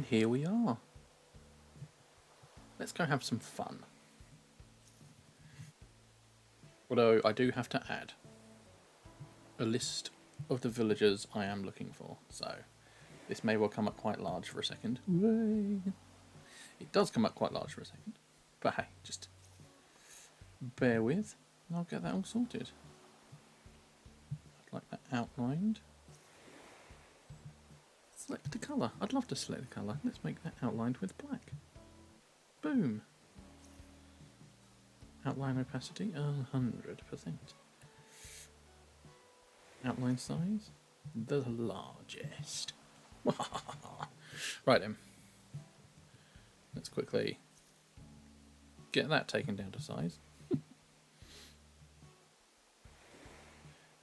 And here we are. Let's go have some fun. Although I do have to add a list of the villagers I am looking for. So this may well come up quite large for a second. It does come up quite large for a second. But hey, just bear with and I'll get that all sorted. I'd like that outlined. Select a colour. I'd love to select a colour. Let's make that outlined with black. Boom. Outline opacity 100%. Outline size the largest. Right then. Let's quickly get that taken down to size. And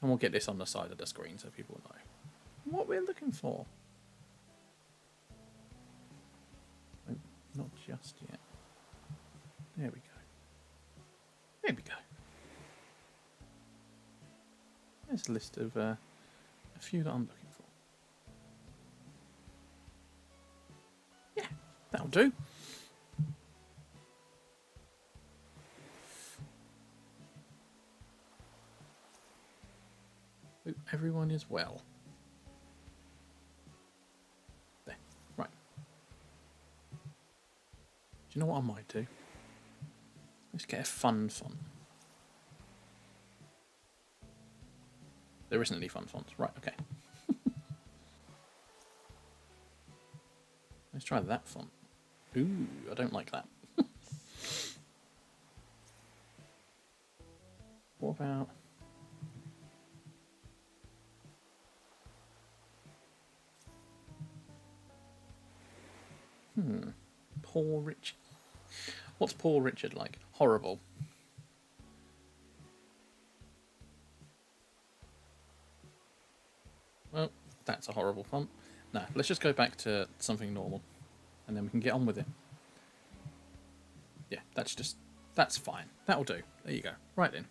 we'll get this on the side of the screen so people know what we're looking for. Oh, not just yet. There we go. There we go. There's a list of a few that I'm looking for. Yeah, that'll do. Hope everyone is well. There, right. Do you know what I might do? Let's get a fun font. There isn't any fun fonts. Right, okay. Let's try that font. Ooh, I don't like that. What about... Poor Richard. What's Poor Richard like? Horrible. Well, that's a horrible font. No, let's just go back to something normal. And then we can get on with it. Yeah, that's fine. That'll do. There you go. Right then.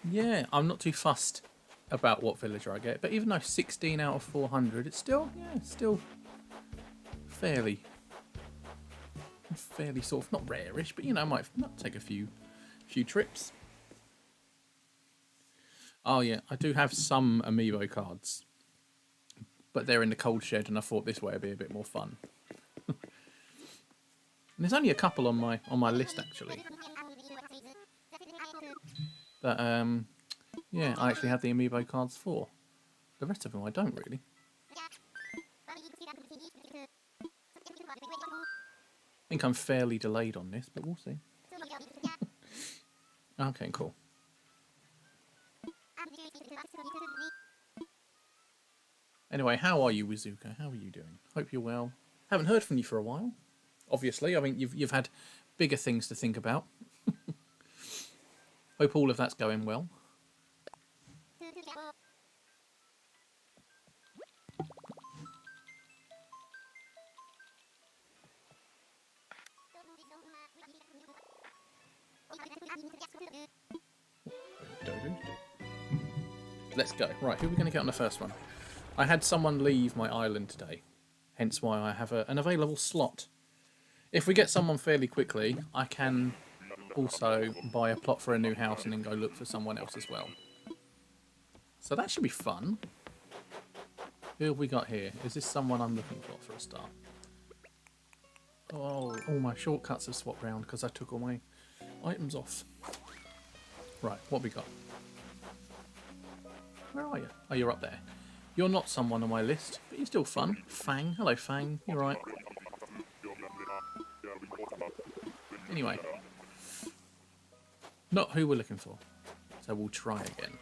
Yeah, I'm not too fussed about what villager I get. But even though 16 out of 400, it's still, yeah, still fairly sort of, not rarish, but you know, might take a few trips. Oh yeah, I do have some amiibo cards, but they're in the cold shed, and I thought this way would be a bit more fun. And there's only a couple on my list actually. But yeah, I actually have the amiibo cards for. The rest of them I don't really. I think I'm fairly delayed on this, but we'll see. Okay, cool. Anyway, how are you, Wizuka? How are you doing? Hope you're well. Haven't heard from you for a while. Obviously, I mean you've had bigger things to think about. Hope all of that's going well. Let's go. Right, who are we going to get on the first one? I had someone leave my island today, hence why I have an available slot. If we get someone fairly quickly, I can also buy a plot for a new house and then go look for someone else as well. So that should be fun. Who have we got here? Is this someone I'm looking for a start? Oh, all my shortcuts have swapped round because I took all my items off. Right, what we got? Where are you? Oh, you're up there. You're not someone on my list, but you're still fun. Fang. Hello, Fang. You're right. Anyway. Not who we're looking for. So we'll try again.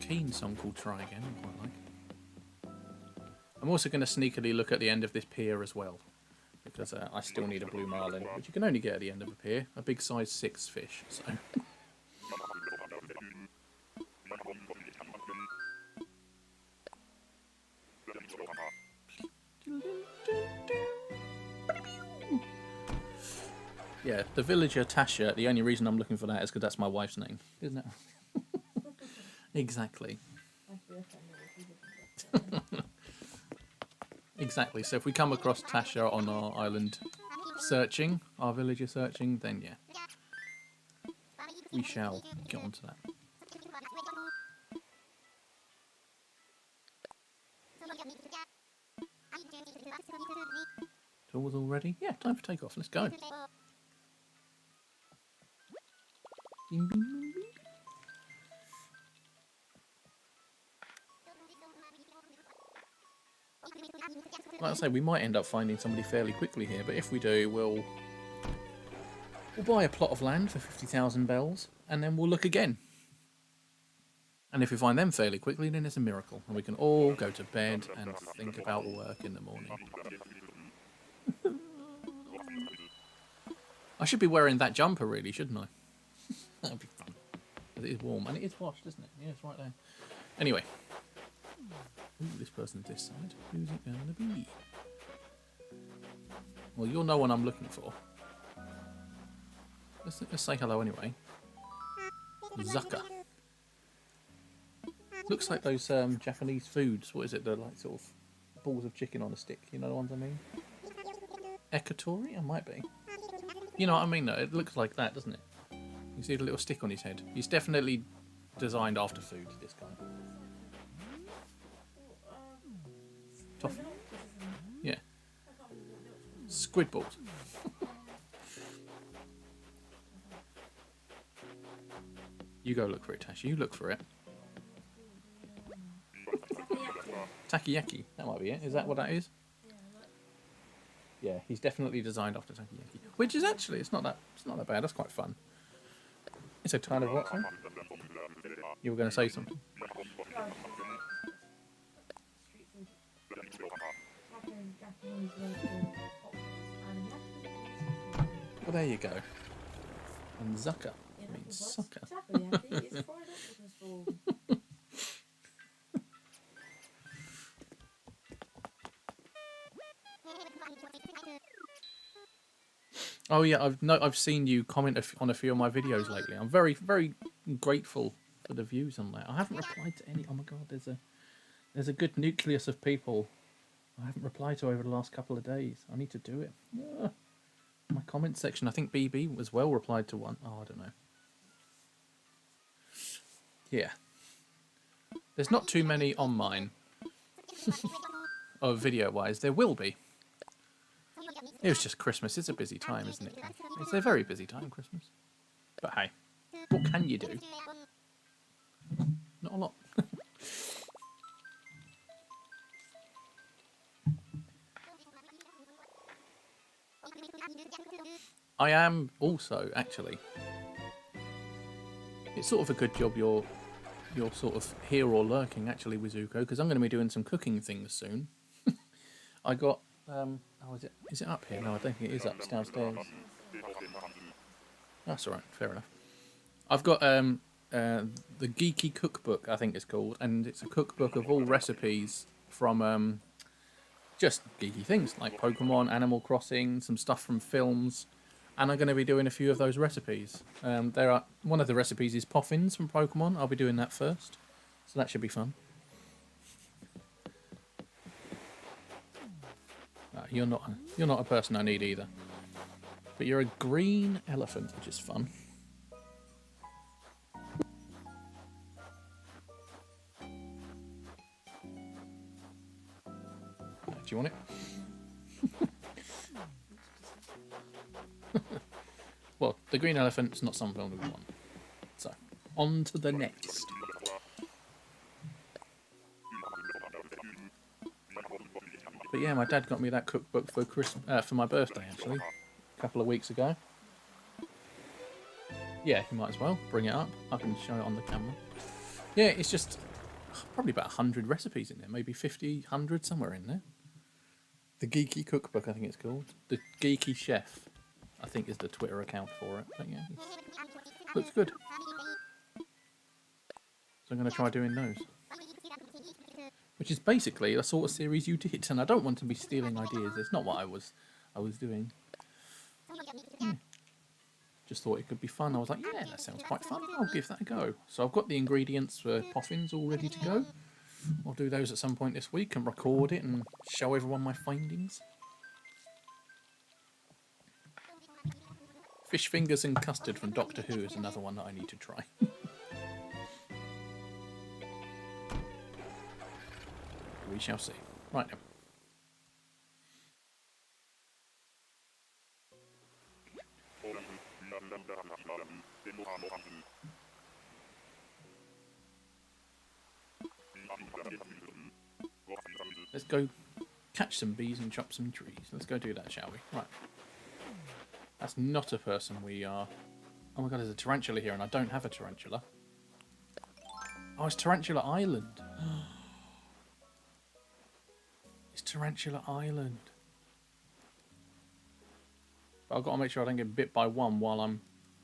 Keen song called Try Again, I quite like. I'm also going to sneakily look at the end of this pier as well. Because I still need a blue marlin, which you can only get at the end of a pier. A big size 6 fish, so... Yeah, the villager Tasha, the only reason I'm looking for that is because that's my wife's name, isn't it? Exactly. Exactly. So if we come across Tasha on our island searching, our villager searching, then yeah, we shall get onto that. Tools all ready? Yeah, time for takeoff. Let's go. Bing, bing, bing, bing. Like I say, we might end up finding somebody fairly quickly here, but if we do, we'll buy a plot of land for 50,000 bells, and then we'll look again. And if we find them fairly quickly, then it's a miracle, and we can all go to bed and think about work in the morning. I should be wearing that jumper, really, shouldn't I? That'd be fun. It is warm, and it is washed, isn't it? Yeah, it's right there. Anyway. Ooh, this person's this side. Who's it going to be? Well, you'll know what I'm looking for. Let's say hello anyway. Zucker. Looks like those Japanese foods. What is it? They're like sort of balls of chicken on a stick. You know the ones I mean? Ekatori? It might be. You know what I mean though? It looks like that, doesn't it? You see the little stick on his head. He's definitely designed after food, this guy. Tough. Yeah. Squid balls. You go look for it, Tashi. You look for it. Takoyaki. That might be it. Is that what that is? Yeah, he's definitely designed after takoyaki. Which is actually, it's not that bad. That's quite fun. It's a kind of what? Sorry? You were going to say something. Well, there you go. And Zucker means sucker. Oh yeah, I've seen you comment on a few of my videos lately. I'm very, very grateful for the views on that. I haven't replied to any. Oh my god, there's a good nucleus of people I haven't replied to over the last couple of days. I need to do it. My comment section, I think BB was well replied to one. Oh, I don't know. Yeah. There's not too many on mine. Video-wise, there will be. It was just Christmas. It's a busy time, isn't it? It's a very busy time, Christmas. But hey, what can you do? Not a lot. I am also, actually. It's sort of a good job you're sort of here or lurking, actually, with Zuko, because I'm going to be doing some cooking things soon. I got... oh, is it up here? No, I don't think it is up. It's downstairs. That's alright, fair enough. I've got the Geeky Cookbook, I think it's called, and it's a cookbook of all recipes from just geeky things, like Pokemon, Animal Crossing, some stuff from films, and I'm going to be doing a few of those recipes. One of the recipes is Poffins from Pokemon. I'll be doing that first, so that should be fun. You're not a person I need either. But you're a green elephant, which is fun. Do you want it? Well, the green elephant's not something we want. So, on to the next. But yeah, my dad got me that cookbook for my birthday, actually, a couple of weeks ago. Yeah, you might as well bring it up. I can show it on the camera. Yeah, it's just probably about 100 recipes in there, maybe 50, 100, somewhere in there. The Geeky Cookbook, I think it's called. The Geeky Chef, I think, is the Twitter account for it. But yeah, looks good. So I'm going to try doing those. Which is basically the sort of series you did, and I don't want to be stealing ideas. It's not what I was doing. Yeah. Just thought it could be fun. I was like, yeah, that sounds quite fun. I'll give that a go. So I've got the ingredients for poffins all ready to go. I'll do those at some point this week and record it and show everyone my findings. Fish fingers and custard from Doctor Who is another one that I need to try. We shall see. Right then. Let's go catch some bees and chop some trees. Let's go do that, shall we? Right. That's not a person we are... Oh my god, there's a tarantula here and I don't have a tarantula. Oh, it's Tarantula Island. It's Tarantula Island. But I've got to make sure I don't get bit by one while I'm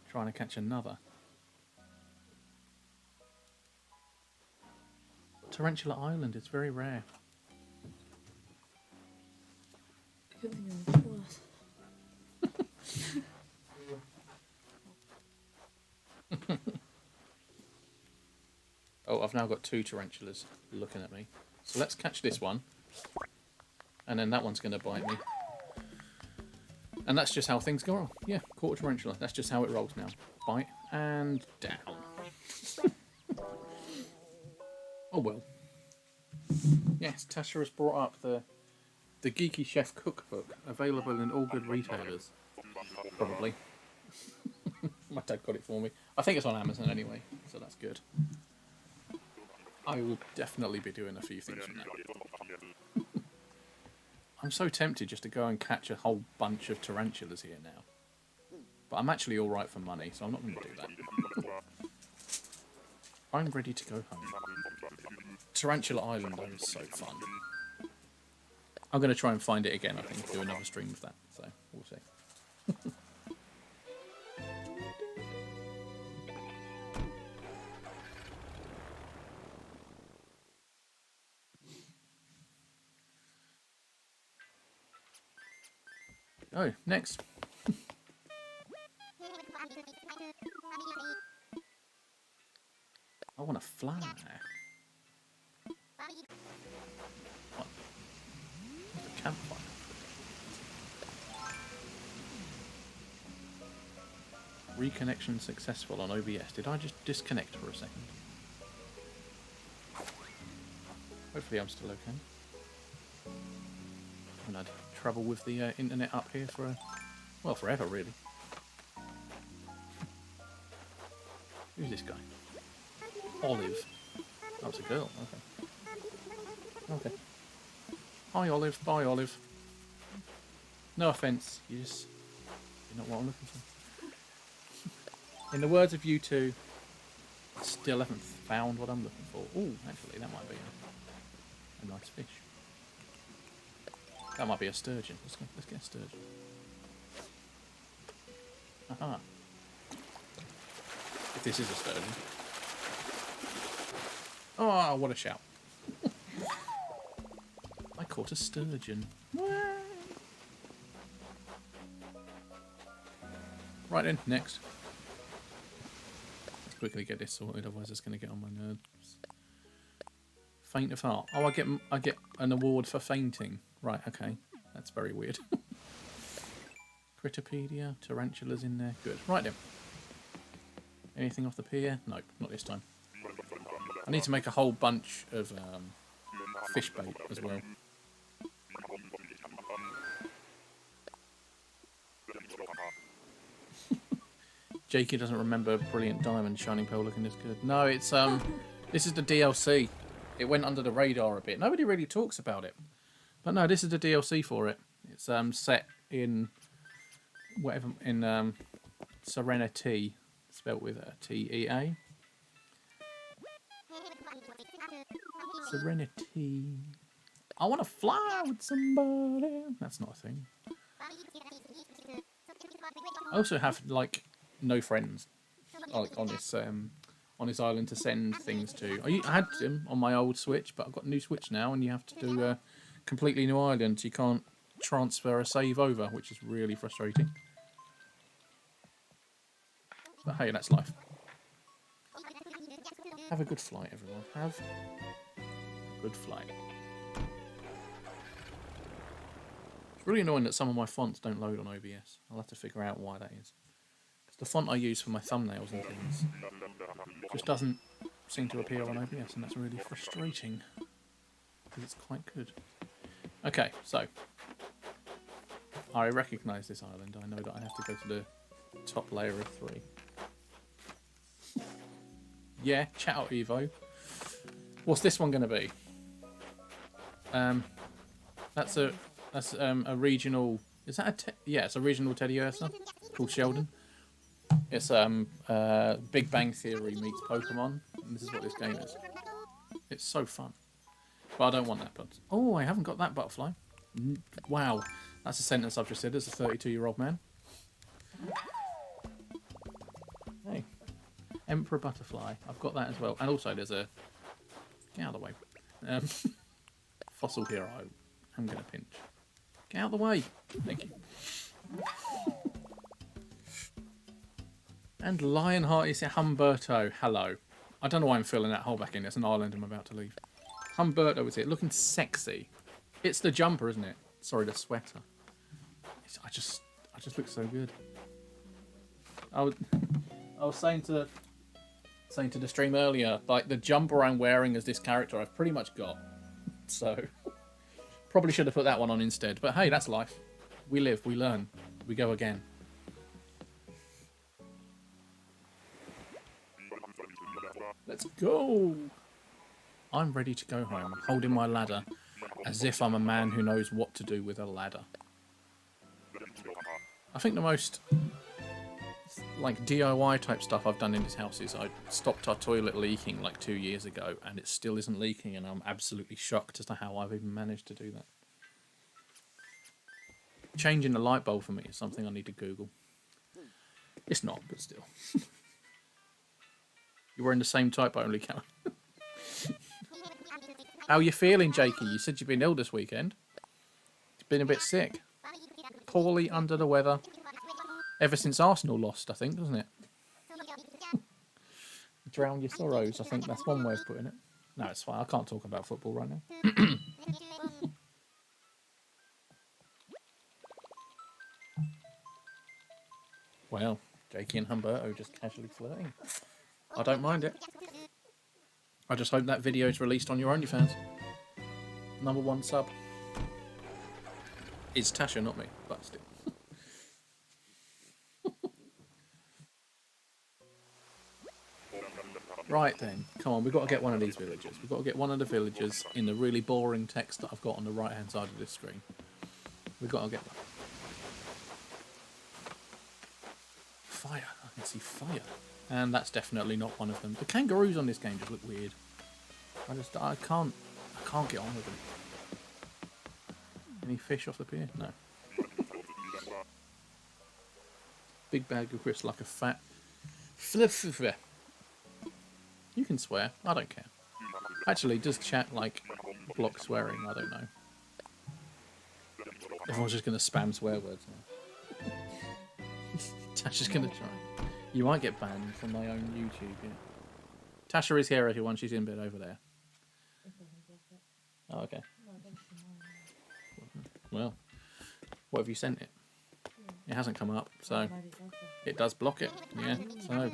trying to catch another. Tarantula Island, it's very rare. Oh, I've now got 2 tarantulas looking at me. So let's catch this one. And then that one's going to bite me. And that's just how things go on. Yeah, caught a tarantula. That's just how it rolls now. Bite and down. Oh well. Yes, Tasha has brought up the Geeky Chef Cookbook, available in all good retailers. Probably. My dad got it for me. I think it's on Amazon anyway, so that's good. I will definitely be doing a few things from that. I'm so tempted just to go and catch a whole bunch of tarantulas here now. But I'm actually alright for money, so I'm not going to do that. I'm ready to go home. Tarantula Island, though, is so fun. I'm going to try and find it again, I think, do another stream of that, so we'll see. Oh, next. I want a fly. What? The campfire. Reconnection successful on OBS. Did I just disconnect for a second? Hopefully I'm still okay. And I'd trouble with the internet up here for well, forever really. Who's this guy? Olive. That was a girl. Okay. Okay. Hi Olive. Bye Olive. No offence. You're not what I'm looking for. In the words of you two, I still haven't found what I'm looking for. Oh, actually, that might be a nice fish. That might be a sturgeon. Let's get a sturgeon. Aha. If this is a sturgeon. Oh, what a shout. I caught a sturgeon. Right then, next. Let's quickly get this sorted, otherwise it's going to get on my nerves. Faint of heart. Oh, I get an award for fainting. Right, okay. That's very weird. Critterpedia, tarantulas in there. Good. Right then. Anything off the pier? Nope, not this time. I need to make a whole bunch of fish bait as well. Jakey doesn't remember Brilliant Diamond Shining Pearl looking this good. No, it's this is the DLC. It went under the radar a bit. Nobody really talks about it. But no, this is the DLC for it. It's set in whatever in Serenity, spelt with a T-E-A. Serenity. I want to fly with somebody. That's not a thing. I also have like no friends like on this island to send things to. I had them on my old Switch, but I've got a new Switch now, and you have to do a completely new island. You can't transfer a save over, which is really frustrating. But hey, that's life. Have a good flight, everyone. Have a good flight. It's really annoying that some of my fonts don't load on OBS. I'll have to figure out why that is. Because the font I use for my thumbnails and things just doesn't seem to appear on OBS, and that's really frustrating. Because it's quite good. Okay, so I recognise this island. I know that I have to go to the top layer of 3. Yeah, chat out Evo. What's this one going to be? That's a regional. Is that a? Yeah, it's a regional Teddy Ursa called Sheldon. It's Big Bang Theory meets Pokemon. And this is what this game is. It's so fun. But I don't want that. But oh, I haven't got that butterfly. Wow, that's a sentence I've just said as a 32-year-old man. Hey, Emperor Butterfly. I've got that as well. And also there's a... Get out of the way. Fossil Hero. I'm going to pinch. Get out of the way. Thank you. And Lionheart is Humberto. Hello. I don't know why I'm filling that hole back in. It's an island I'm about to leave. Humberto is here. Looking sexy. It's the jumper, isn't it? Sorry, the sweater. I just look so good. I was saying to the stream earlier, like the jumper I'm wearing as this character, I've pretty much got. So probably should have put that one on instead. But hey, that's life. We live, we learn, we go again. Let's go. I'm ready to go home, holding my ladder, as if I'm a man who knows what to do with a ladder. I think the most like DIY type stuff I've done in this house is I stopped our toilet leaking like 2 years ago, and it still isn't leaking, and I'm absolutely shocked as to how I've even managed to do that. Changing the light bulb for me is something I need to Google. It's not, but still. You're wearing the same type, but only count. How are you feeling, Jakey? You said you've been ill this weekend. You've been a bit sick. Poorly under the weather. Ever since Arsenal lost, I think, doesn't it? Drown your sorrows, I think that's one way of putting it. No, it's fine. I can't talk about football right now. Well, Jakey and Humberto just casually flirting. I don't mind it. I just hope that video is released on your OnlyFans. #1 sub. It's Tasha, not me, but still. Right then, come on, we've got to get one of these villagers. We've got to get one of the villagers in the really boring text that I've got on the right hand side of this screen. We've got to get one. Fire, I can see fire. And that's definitely not one of them. The kangaroos on this game just look weird. I can't get on with them. Any fish off the pier? No. Big bag of crisps like a fat... You can swear. I don't care. Actually, does chat like block swearing? I don't know. Everyone's just going to spam swear words now. Tasha's going to try. You might get banned from my own YouTube, yeah. Tasha is here, everyone. She's in bed over there. Oh, okay. Well, what have you sent it? It hasn't come up, so it does block it. Yeah, so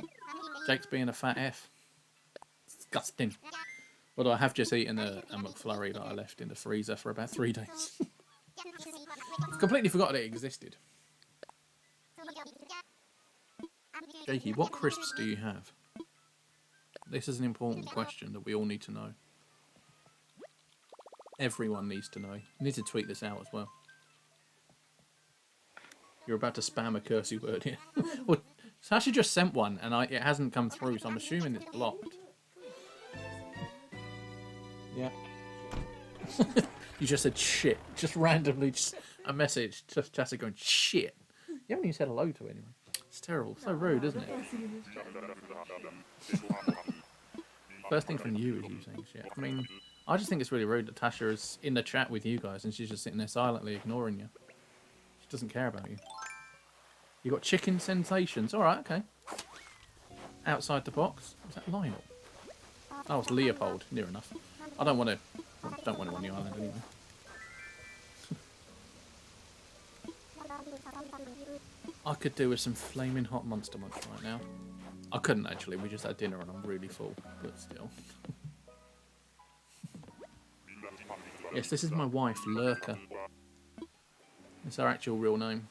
Jake's being a fat F. Disgusting. Although I have just eaten a McFlurry that I left in the freezer for about 3 days. I've completely forgot it existed. Jakey, what crisps do you have? This is an important question that we all need to know. Everyone needs to know. You need to tweet this out as well. You're about to spam a cursey word here. Well, Tasha just sent one and it hasn't come through, so I'm assuming it's blocked. Yeah. You just said shit. Just randomly, just a message. Just Tasha going shit. You haven't even said hello to anyone. It's terrible. So rude, isn't it? First thing from you is you saying shit. I mean, I just think it's really rude that Tasha is in the chat with you guys and she's just sitting there silently ignoring you. She doesn't care about you. You got chicken sensations. Alright, okay. outside the box. Was that Lionel? Oh, it's Leopold. Near enough. I don't want to. Don't want him on the island anyway. I could do with some flaming hot monster munch right now. I couldn't actually. We just had dinner and I'm really full, but still. Yes, this is my wife, Lurker. It's her actual real name.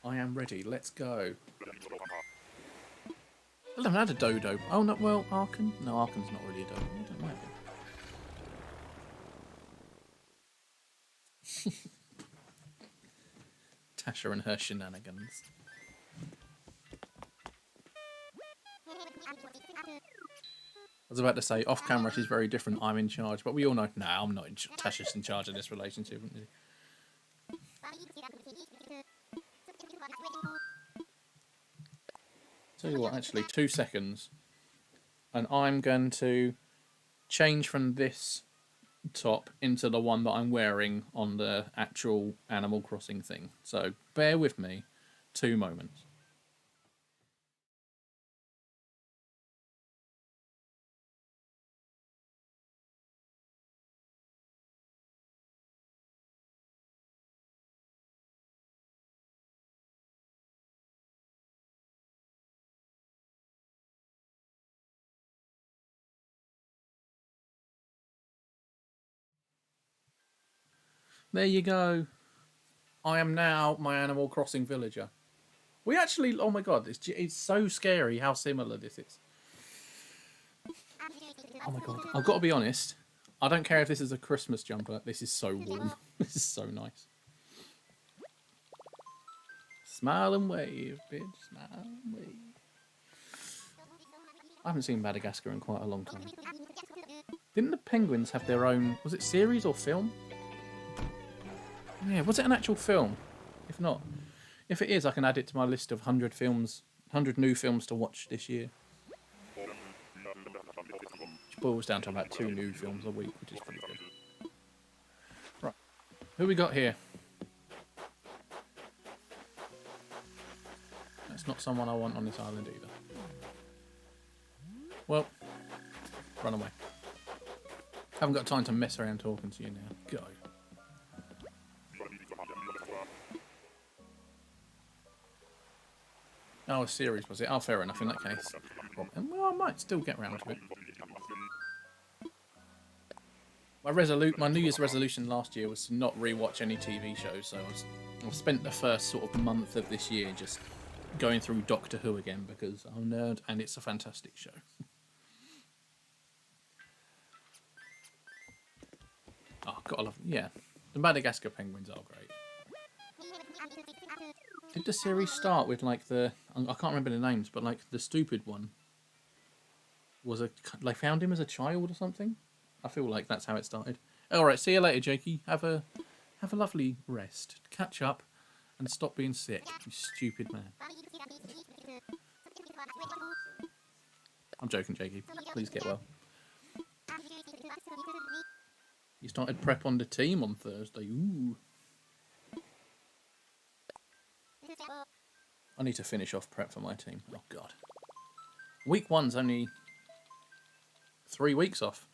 I am ready. Let's go. I haven't had a dodo. Oh, no, well, Arkan? No, Arkan's not really a dodo. I don't know. Tasha and her shenanigans. I was about to say, off camera she's very different, I'm in charge, but we all know, nah, I'm not in charge. Tasha's in charge of this relationship, isn't she? Tell you what, actually, 2 seconds, and I'm going to change from this top into the one that I'm wearing on the actual Animal Crossing thing. So bear with me, 2 moments. There you go. I am now my Animal Crossing villager. We actually, oh my god, it's so scary how similar this is. Oh my god, I've got to be honest. I don't care if this is a Christmas jumper. This is so warm. This is so nice. Smile and wave, bitch. Smile and wave. I haven't seen Madagascar in quite a long time. Didn't the penguins have their own, was it series or film? Yeah, was it an actual film? If not, if it is, I can add it to my list of 100 films, 100 new films to watch this year. Which boils down to about 2 new films a week, which is pretty good. Right, who we got here? That's not someone I want on this island either. Well, run away. Haven't got time to mess around talking to you now. Go. Oh, a series was it? Oh, fair enough in that case. Well, I might still get round to it. My New Year's resolution last year was to not rewatch any TV shows, so I've spent the first sort of month of this year just going through Doctor Who again because I'm a nerd and it's a fantastic show. Oh, gotta love them. Yeah, the Madagascar penguins are great. Did the series start with like I can't remember the names, but like the stupid one they found him as a child or something? I feel like that's how it started. Alright, see you later, Jakey. Have a lovely rest. Catch up and stop being sick, you stupid man. I'm joking, Jakey. Please get well. You started prep on the team on Thursday. Ooh. I need to finish off prep for my team. Oh, God. Week 1's only 3 weeks off.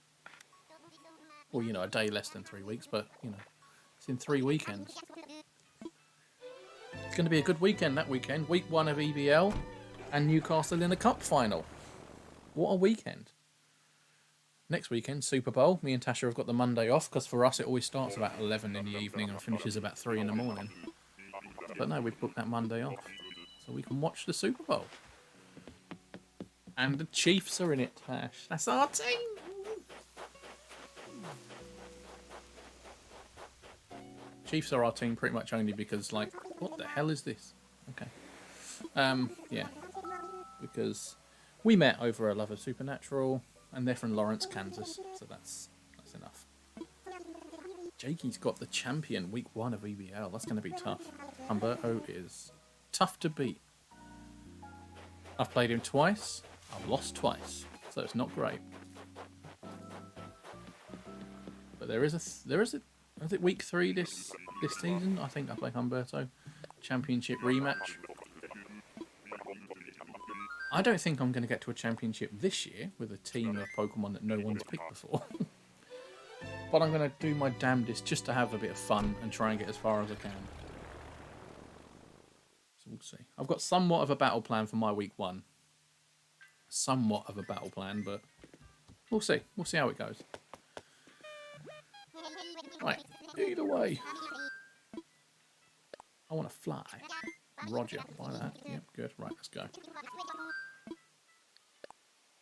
Well, you know, a day less than 3 weeks, but, you know, it's in 3 weekends. It's going to be a good weekend that weekend. Week 1 of EBL and Newcastle in a cup final. What a weekend. Next weekend, Super Bowl. Me and Tasha have got the Monday off because for us it always starts about 11 in the evening and finishes about 3 in the morning. But no, we've booked that Monday off so we can watch the Super Bowl. And the Chiefs are in it, Tash. That's our team! Chiefs are our team pretty much only because, like, what the hell is this? Okay. Yeah. Because we met over a love of Supernatural, and they're from Lawrence, Kansas, so that's enough. Jakey's got the champion week 1 of EBL. That's going to be tough. Humberto is tough to beat. I've played him twice. I've lost twice, so it's not great. But there is is it week 3 this season? I think I play Humberto. Championship rematch. I don't think I'm going to get to a championship this year with a team of Pokemon that no one's picked before. But I'm going to do my damnedest just to have a bit of fun and try and get as far as I can. So we'll see. I've got somewhat of a battle plan for my week 1. Somewhat of a battle plan, but we'll see. We'll see how it goes. Right, either way. I want to fly. Roger, buy that. Yep, good. Right, let's go.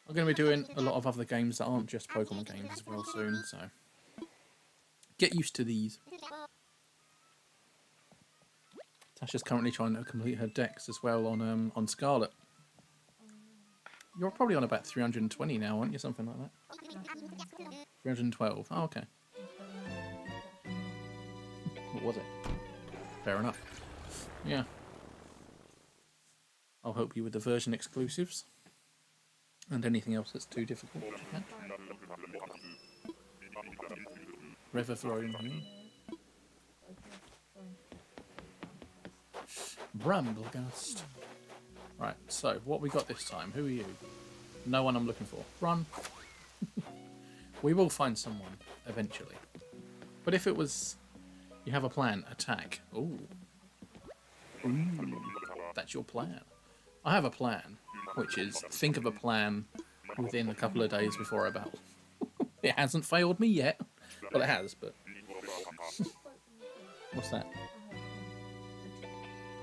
I'm going to be doing a lot of other games that aren't just Pokemon games as well soon, so get used to these. Tasha's currently trying to complete her decks as well on Scarlet. You're probably on about 320 now, aren't you? Something like that. 312. Oh, okay. What was it? Fair enough. Yeah. I'll help you with the version exclusives. And anything else that's too difficult to catch. River Throne. Bramblegast. Right, so what we got this time? Who are you? No one I'm looking for. Run. We will find someone eventually. But if it was, you have a plan, attack. Ooh. Ooh. That's your plan. I have a plan, which is think of a plan within a couple of days before a battle. It hasn't failed me yet. Well, it has, but... What's that?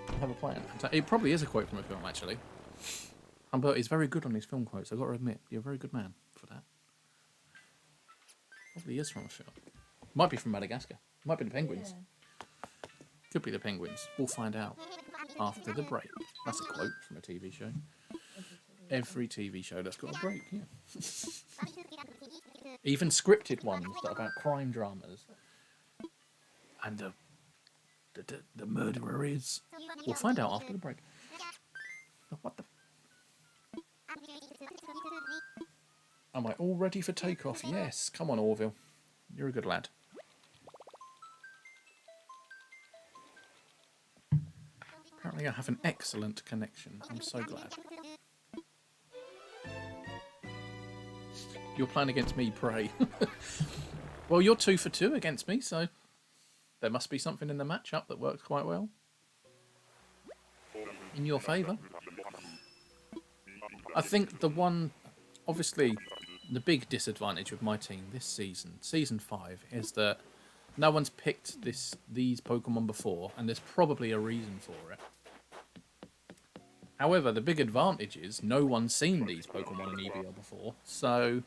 I have a plan. It probably is a quote from a film, actually. Humbert is very good on his film quotes, I've got to admit. You're a very good man for that. Probably is from a film. Might be from Madagascar. Might be the Penguins. Could be the Penguins. We'll find out after the break. That's a quote from a TV show. Every TV show that's got a break, yeah. Even scripted ones that are about crime dramas. And the murderer is... We'll find out after the break. What the... Am I all ready for takeoff? Yes. Come on, Orville. You're a good lad. Apparently I have an excellent connection. I'm so glad. You're playing against me, Prey. Well, you're 2 for 2 against me, so there must be something in the matchup that works quite well. In your favour. I think the one, obviously, the big disadvantage with my team this season, Season 5, is that no one's picked these Pokemon before, and there's probably a reason for it. However, the big advantage is no one's seen these Pokemon in EBL before, so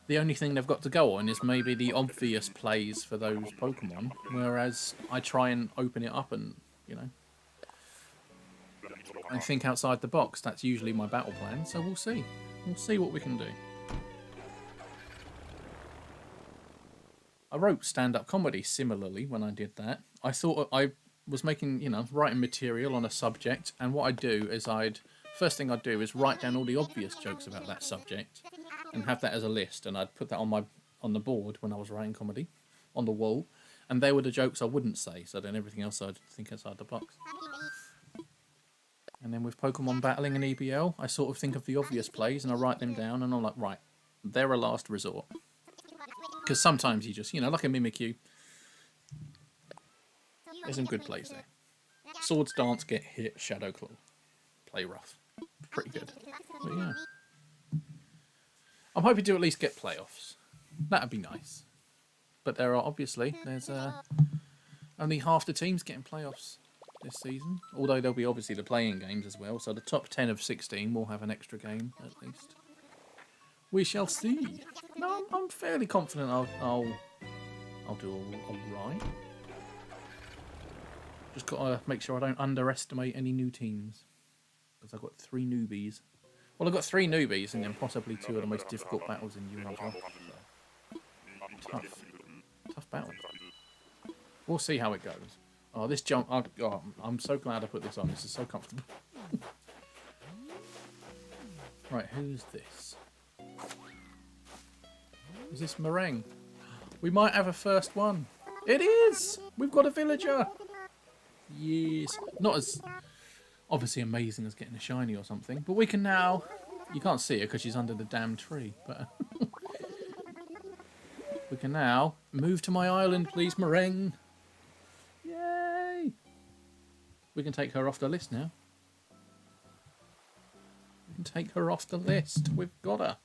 the only thing they've got to go on is maybe the obvious plays for those Pokemon, whereas I try and open it up and, you know, I think outside the box. That's usually my battle plan, so we'll see. We'll see what we can do. I wrote stand-up comedy similarly when I did that. I thought I was making, you know, writing material on a subject, and what I'd do is first thing I'd do is write down all the obvious jokes about that subject and have that as a list, and I'd put that on the board when I was writing comedy, on the wall, and they were the jokes I wouldn't say, so then everything else I'd think outside the box. And then with Pokemon battling in EBL, I sort of think of the obvious plays and I write them down, and I'm like, right, they're a last resort. Because sometimes you just, you know, like a Mimikyu, there's some good plays there. Swords Dance, get hit, Shadow Claw. Play rough. Pretty good. But yeah. I'm hoping to at least get playoffs. That'd be nice. But there are obviously, there's only half the teams getting playoffs this season. Although there'll be obviously the playing games as well. So the top 10 of 16 will have an extra game at least. We shall see. No, I'm fairly confident I'll do all right. Just got to make sure I don't underestimate any new teams. Because I've got 3 newbies. Well, I've got 3 newbies and then possibly 2 of the most difficult battles in UL as well. So, tough battles. We'll see how it goes. Oh, this jump! Oh, I'm so glad I put this on. This is so comfortable. Right, who's this? Is this Meringue? We might have a first one. It is! We've got a villager! Yes. Not as obviously amazing as getting a shiny or something, but we can now... You can't see her because she's under the damn tree, but... we can now move to my island, please, Meringue. Yay! We can take her off the list now. We can take her off the list. We've got her.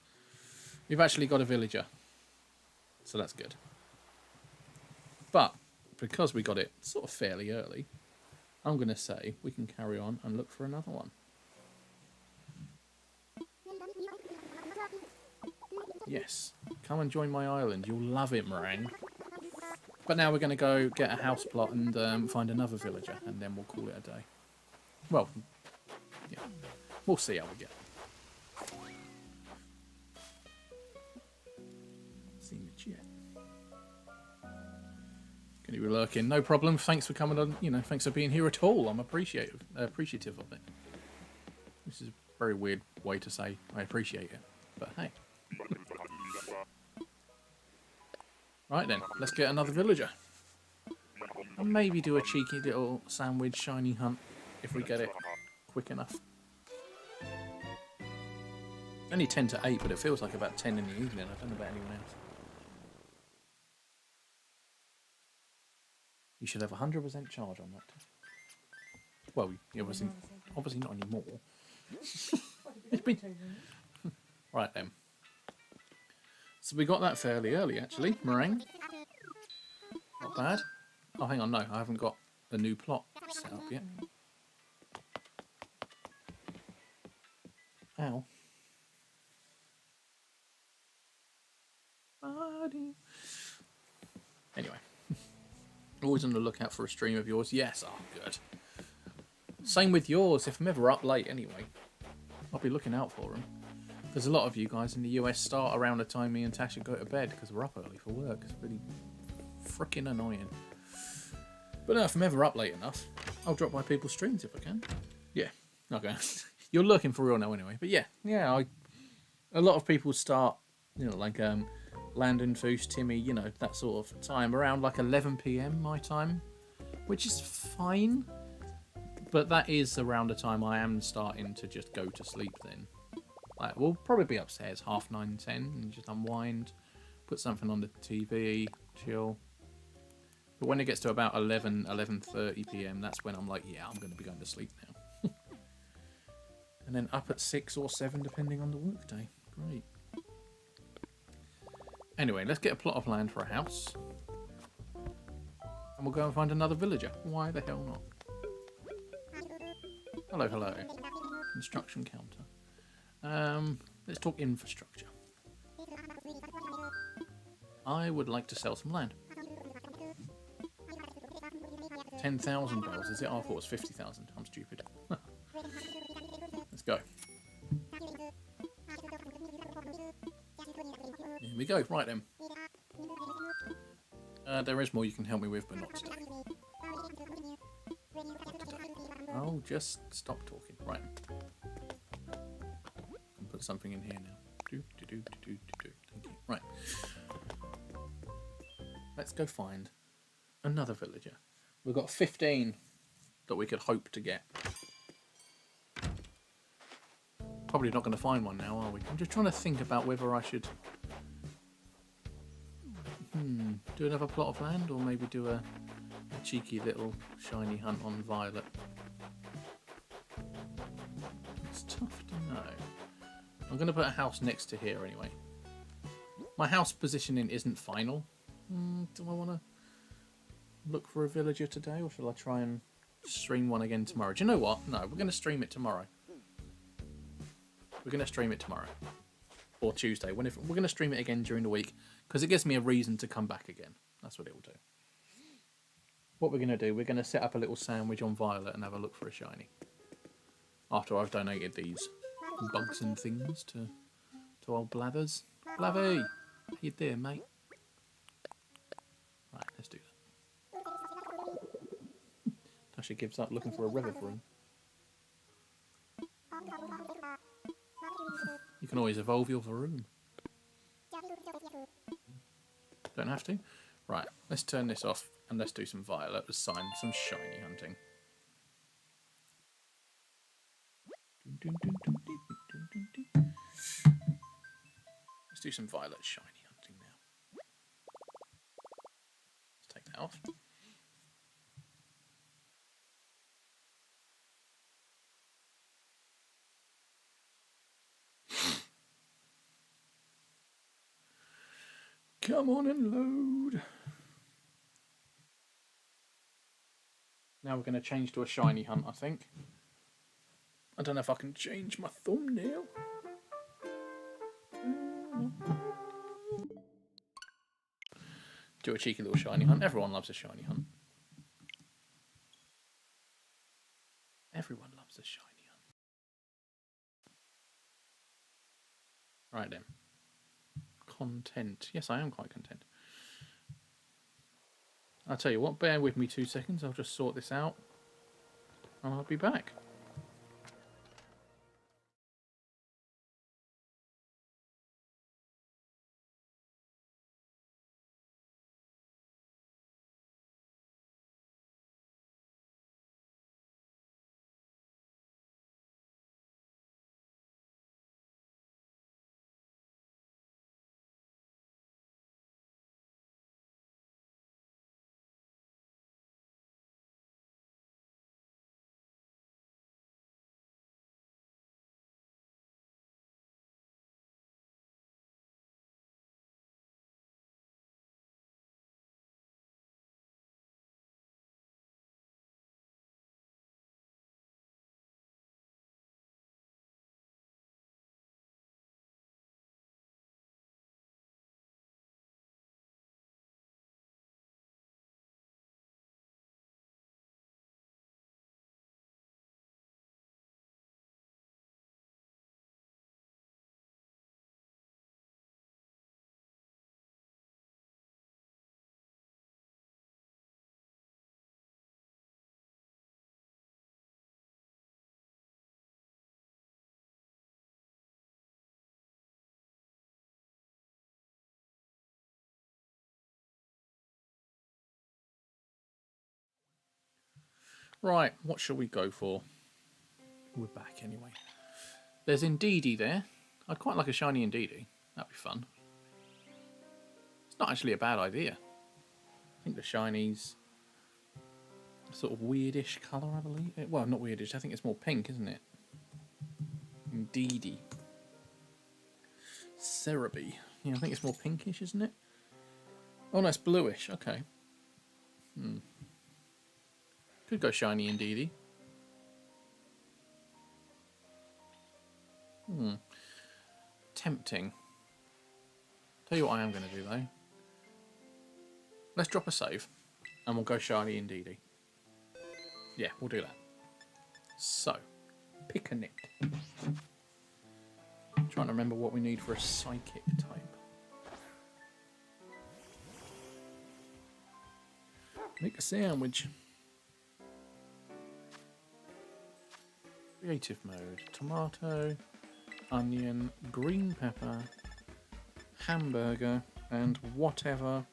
We've actually got a villager. So that's good. But because we got it sort of fairly early, I'm going to say we can carry on and look for another one. Yes. Come and join my island. You'll love it, Meringue. But now we're going to go get a house plot and find another villager, and then we'll call it a day. Well, yeah. We'll see how we get. Seen it yet? Can you be lurking? No problem. Thanks for coming on. You know, thanks for being here at all. I'm appreciative of it. This is a very weird way to say I appreciate it, but hey. Right then, let's get another villager. And maybe do a cheeky little sandwich shiny hunt if we get it quick enough. Only 10 to 8, but it feels like about 10 in the evening. I don't know about anyone else. You should have 100% charge on that. Well, obviously not anymore. It's been... Right then. So we got that fairly early, actually. Meringue. Not bad. Oh, hang on, no. I haven't got the new plot set up yet. Ow. Anyway. Always on the lookout for a stream of yours. Yes, oh, good. Same with yours. If I'm ever up late anyway, I'll be looking out for them. Because a lot of you guys in the US start around the time me and Tasha go to bed because we're up early for work. It's really freaking annoying. But no, if I'm ever up late enough, I'll drop by people's streams if I can. Yeah, okay. You're looking for real now anyway. But yeah, a lot of people start, like Landon, Foos, Timmy, that sort of time around like 11 PM my time, which is fine. But that is around the time I am starting to just go to sleep then. Like, we'll probably be upstairs 9:30, 10 and just unwind, put something on the TV, chill. But when it gets to about 11:30 PM, that's when I'm like, yeah, I'm going to be going to sleep now. And then up at 6 or 7 depending on the workday. Great. Anyway, let's get a plot of land for a house. And we'll go and find another villager. Why the hell not? Hello, hello. Construction counter. Let's talk infrastructure. I would like to sell some land. 10,000 bells, is it? Oh, I thought it was 50,000. I'm stupid. Let's go. Here we go. Right then. There is more you can help me with, but not today. Oh, just stop talking. Right. I'll put something in here now. Thank you. Right. Let's go find another villager. We've got 15 that we could hope to get. Probably not going to find one now, are we? I'm just trying to think about whether I should do another plot of land or maybe do a cheeky little shiny hunt on Violet. It's tough to know. I'm going to put a house next to here anyway. My house positioning isn't final. Do I want to look for a villager today, or shall I try and stream one again tomorrow? Do you know what? No, we're going to stream it tomorrow. We're going to stream it tomorrow. Or Tuesday. We're going to stream it again during the week, because it gives me a reason to come back again. That's what it will do. What we're going to do, we're going to set up a little sandwich on Violet and have a look for a shiny. After I've donated these bugs and things to old Blathers. Blavy! How you doing, mate? Right, let's do that. Tasha gives up looking for a river room. You can always evolve your Varoom. Don't have to. Right, let's turn this off and let's do some violet as sign, some shiny hunting. Let's do some violet shiny hunting now. Let's take that off. Come on and load. Now we're going to change to a shiny hunt, I think. I don't know if I can change my thumbnail. Do a cheeky little shiny hunt. Everyone loves a shiny hunt. Everyone loves a shiny hunt. Right then. Content. Yes, I am quite content. I'll tell you what, bear with me 2 seconds. I'll just sort this out. And I'll be back. Right, what shall we go for? We're back anyway. There's Indeedee there. I'd quite like a shiny Indeedee. That'd be fun. It's not actually a bad idea. I think the shiny's sort of weirdish colour, I believe. Well, not weirdish. I think it's more pink, isn't it? Indeedee. Cerebi. Yeah, I think it's more pinkish, isn't it? Oh no, it's bluish. Okay. Could go shiny Indeedee. Tempting. Tell you what I am going to do though. Let's drop a save and we'll go shiny Indeedee. Yeah, we'll do that. So, Picanic. Trying to remember what we need for a psychic type. Make a sandwich. Creative mode. Tomato, onion, green pepper, hamburger, and whatever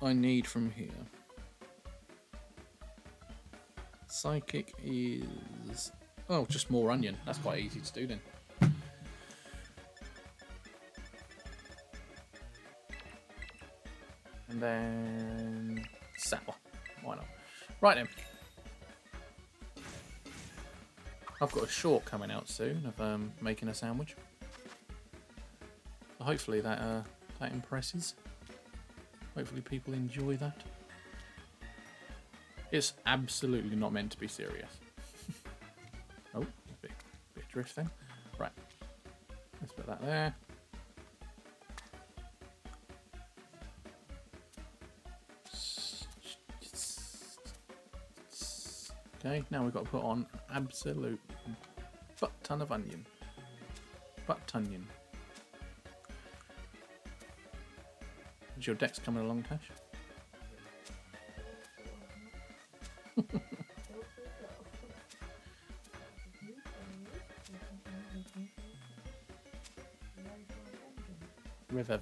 I need from here. Psychic is... oh, just more onion. That's quite easy to do then. And then... sour. Why not? Right then. I've got a short coming out soon of making a sandwich. So hopefully that that impresses. Hopefully people enjoy that. It's absolutely not meant to be serious. Oh, bit of drift then. Right, let's put that there. Okay, now we've got to put on absolute butt ton of onion. Butt-onion. Is your deck's coming along, Tash? River.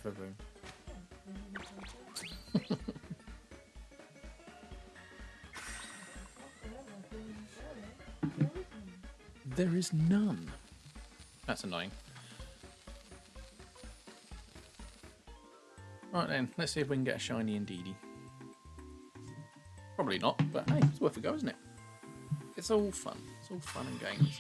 There is none. That's annoying. Right then, let's see if we can get a shiny Indeedee. Probably not, but hey, it's worth a go, isn't it? It's all fun. It's all fun and games.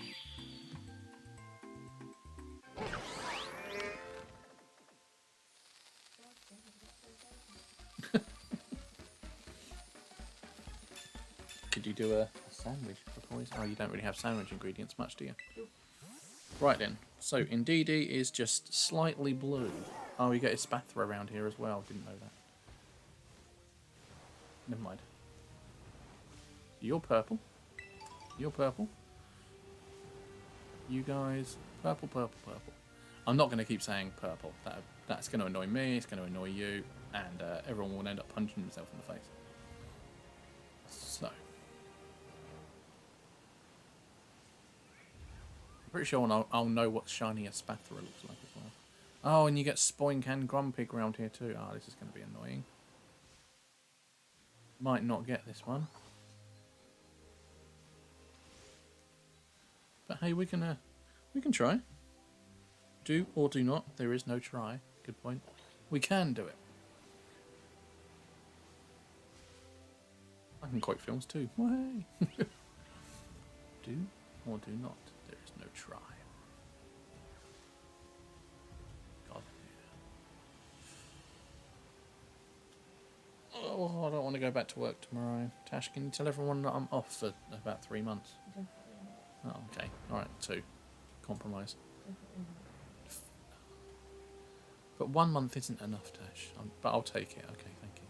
Could you do a sandwich for poison? Oh, you don't really have sandwich ingredients much, do you? Right then, so Indeedee is just slightly blue. Oh, you get his Spathra around here as well. Didn't know that. Never mind. You're purple. You're purple. You guys, purple, purple, purple. I'm not going to keep saying purple. That's going to annoy me. It's going to annoy you, and everyone will end up punching themselves in the face. So, I'm pretty sure I'll know what shiny a Spathra looks like as well. Oh, and you get Spoink and Grumpig around here too. Ah, this is going to be annoying. Might not get this one. But hey, we can try. Do or do not. There is no try. Good point. We can do it. I can quote films too. Way. Do or do not. There is no try. God. Oh, I don't want to go back to work tomorrow. Tash, can you tell everyone that I'm off for about 3 months? Oh, okay. Alright, 2. Compromise. But 1 month isn't enough, Tash. But I'll take it. Okay, thank you.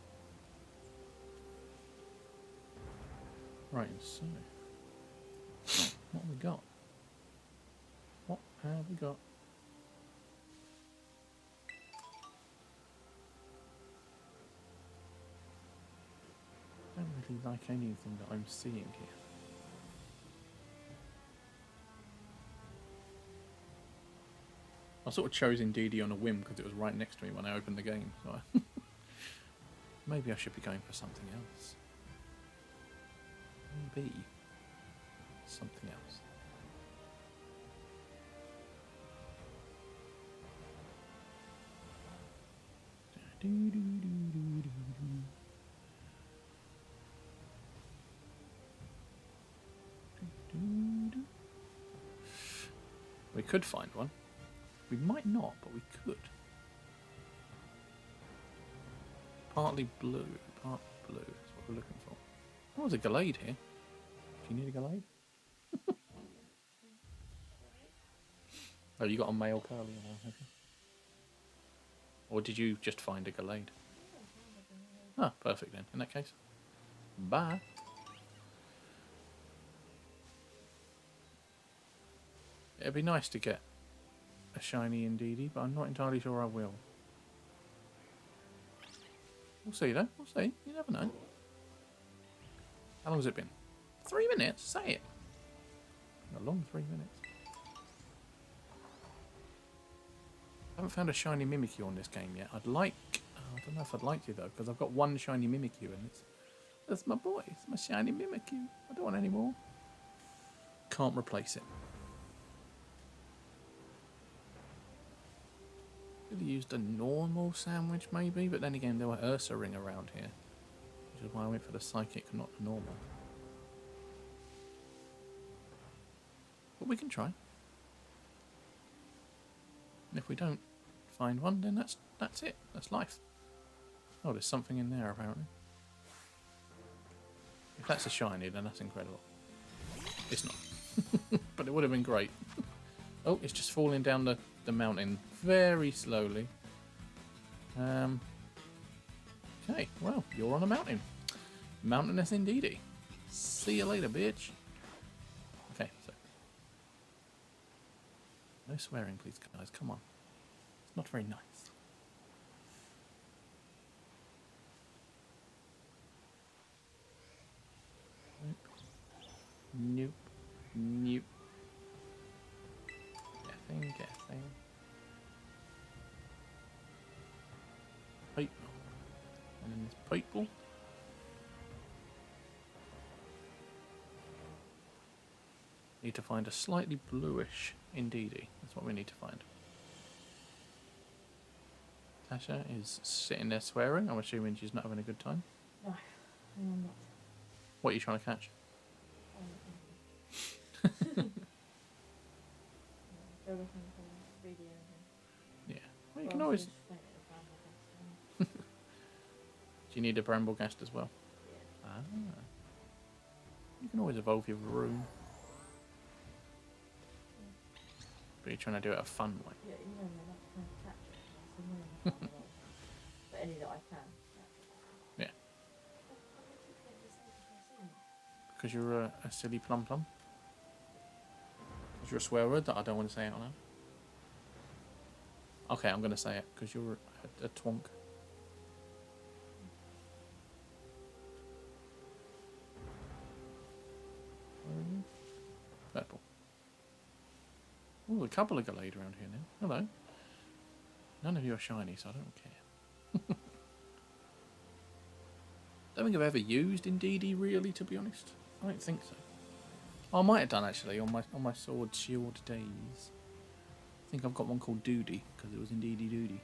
Right, so... what have we got? What have we got? I don't really like anything that I'm seeing here. I sort of chose Indeedee on a whim because it was right next to me when I opened the game. So maybe I should be going for something else. Maybe something else. We could find one. We might not, but we could. Partly blue, part blue is what we're looking for. Oh, there's a Gallade here. Do you need a Gallade? Oh, you got a male curly now, have you? Or did you just find a Gallade? Ah, perfect then, in that case. Bye. It'd be nice to get a shiny Indeedee, but I'm not entirely sure I will. We'll see though, we'll see. You never know. How long has it been? 3 minutes? Say it. A long 3 minutes. I haven't found a shiny Mimikyu on this game yet. I'd like... I don't know if I'd like to though, because I've got one shiny Mimikyu and that's my boy. It's my shiny Mimikyu. I don't want any more. Can't replace it. Could have used a normal sandwich maybe, but then again there were Ursaring around here. Which is why I went for the psychic, not the normal. But we can try. And if we don't find one, then that's it. That's life. Oh, there's something in there apparently. If that's a shiny, then that's incredible. It's not. But it would have been great. Oh, it's just falling down the mountain very slowly. Okay, well, you're on a mountain. Mountainous Indeedee. See you later, bitch. Okay, so. No swearing, please, guys. Come on. It's not very nice. Nope. Nope. Guessing. Wait. And then Greetings, people. Need to find a slightly bluish Indeedee. That's what we need to find. Tasha is sitting there swearing. I'm assuming she's not having a good time. No, I am not. What are you trying to catch? Go looking for video and Yeah. Well, you can always... do Do you need a Bramblegast as well? Yeah. Ah. You can always evolve your room. But you're trying to do it a fun way. Yeah, you know, I'm not trying to catch it. It's annoying. But any that I can. Yeah. Because you're a silly plum plum? Because you're a swear word that I don't want to say out loud? Okay, I'm going to say it, because you're a twonk. Where are you? Purple. Oh, a couple of Gallade around here now. Hello. None of you are shiny, so I don't care. Don't think I've ever used Indeedee, really, to be honest. I don't think so. Oh, I might have done, actually, on my Sword Shield days. I think I've got one called Doody, because it was Indeedee Doody.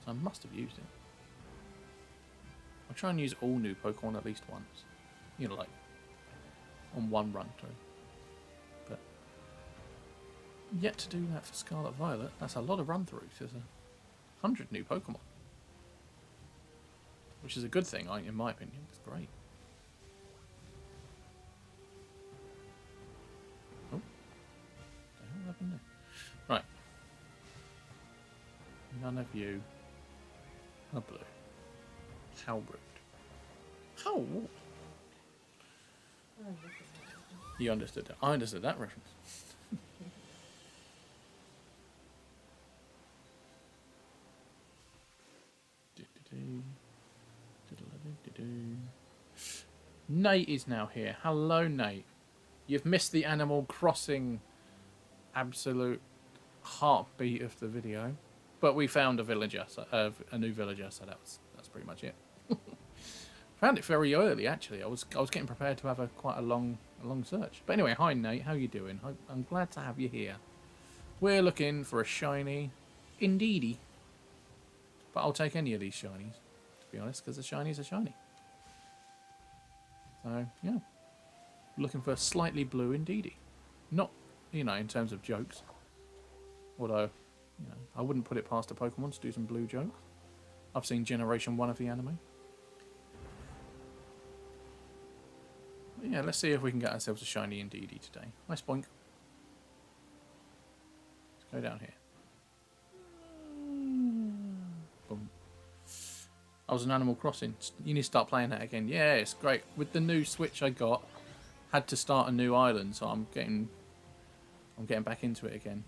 So I must have used it. I'll try and use all new Pokemon at least once. You know, like, on one run through. But, yet to do that for Scarlet Violet. That's a lot of run-throughs. There's 100 new Pokemon. Which is a good thing, in my opinion. It's great. Oh. What the hell happened there? Right. None of you are blue. How rude. How? You understood that. I understood that reference. Nate is now here. Hello, Nate. You've missed the Animal Crossing absolute heartbeat of the video, but we found a villager, a new villager, so that's pretty much it. Found it very early, actually. I was getting prepared to have quite a long search. But anyway, hi Nate, how you doing? I'm glad to have you here. We're looking for a shiny Indeedee, but I'll take any of these shinies, to be honest, because the shinies are shiny. So yeah, looking for a slightly blue Indeedee. Not, in terms of jokes. Although, I wouldn't put it past a Pokemon to do some blue jokes. I've seen Generation 1 of the anime. But yeah, let's see if we can get ourselves a shiny Indeedee today. Nice boink. Let's go down here. Boom. I was in Animal Crossing. You need to start playing that again. Yeah, it's great. With the new Switch I got, had to start a new island, so I'm getting back into it again.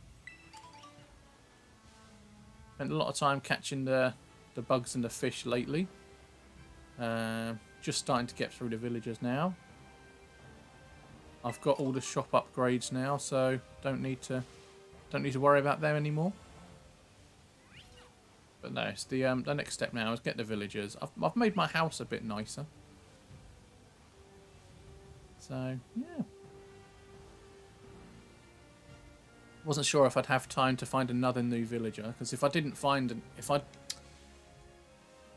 Spent a lot of time catching the bugs and the fish lately. Just starting to get through the villagers now. I've got all the shop upgrades now, so don't need to worry about them anymore. But no, it's the next step now is get the villagers. I've made my house a bit nicer. So yeah. Wasn't sure if I'd have time to find another new villager, because if I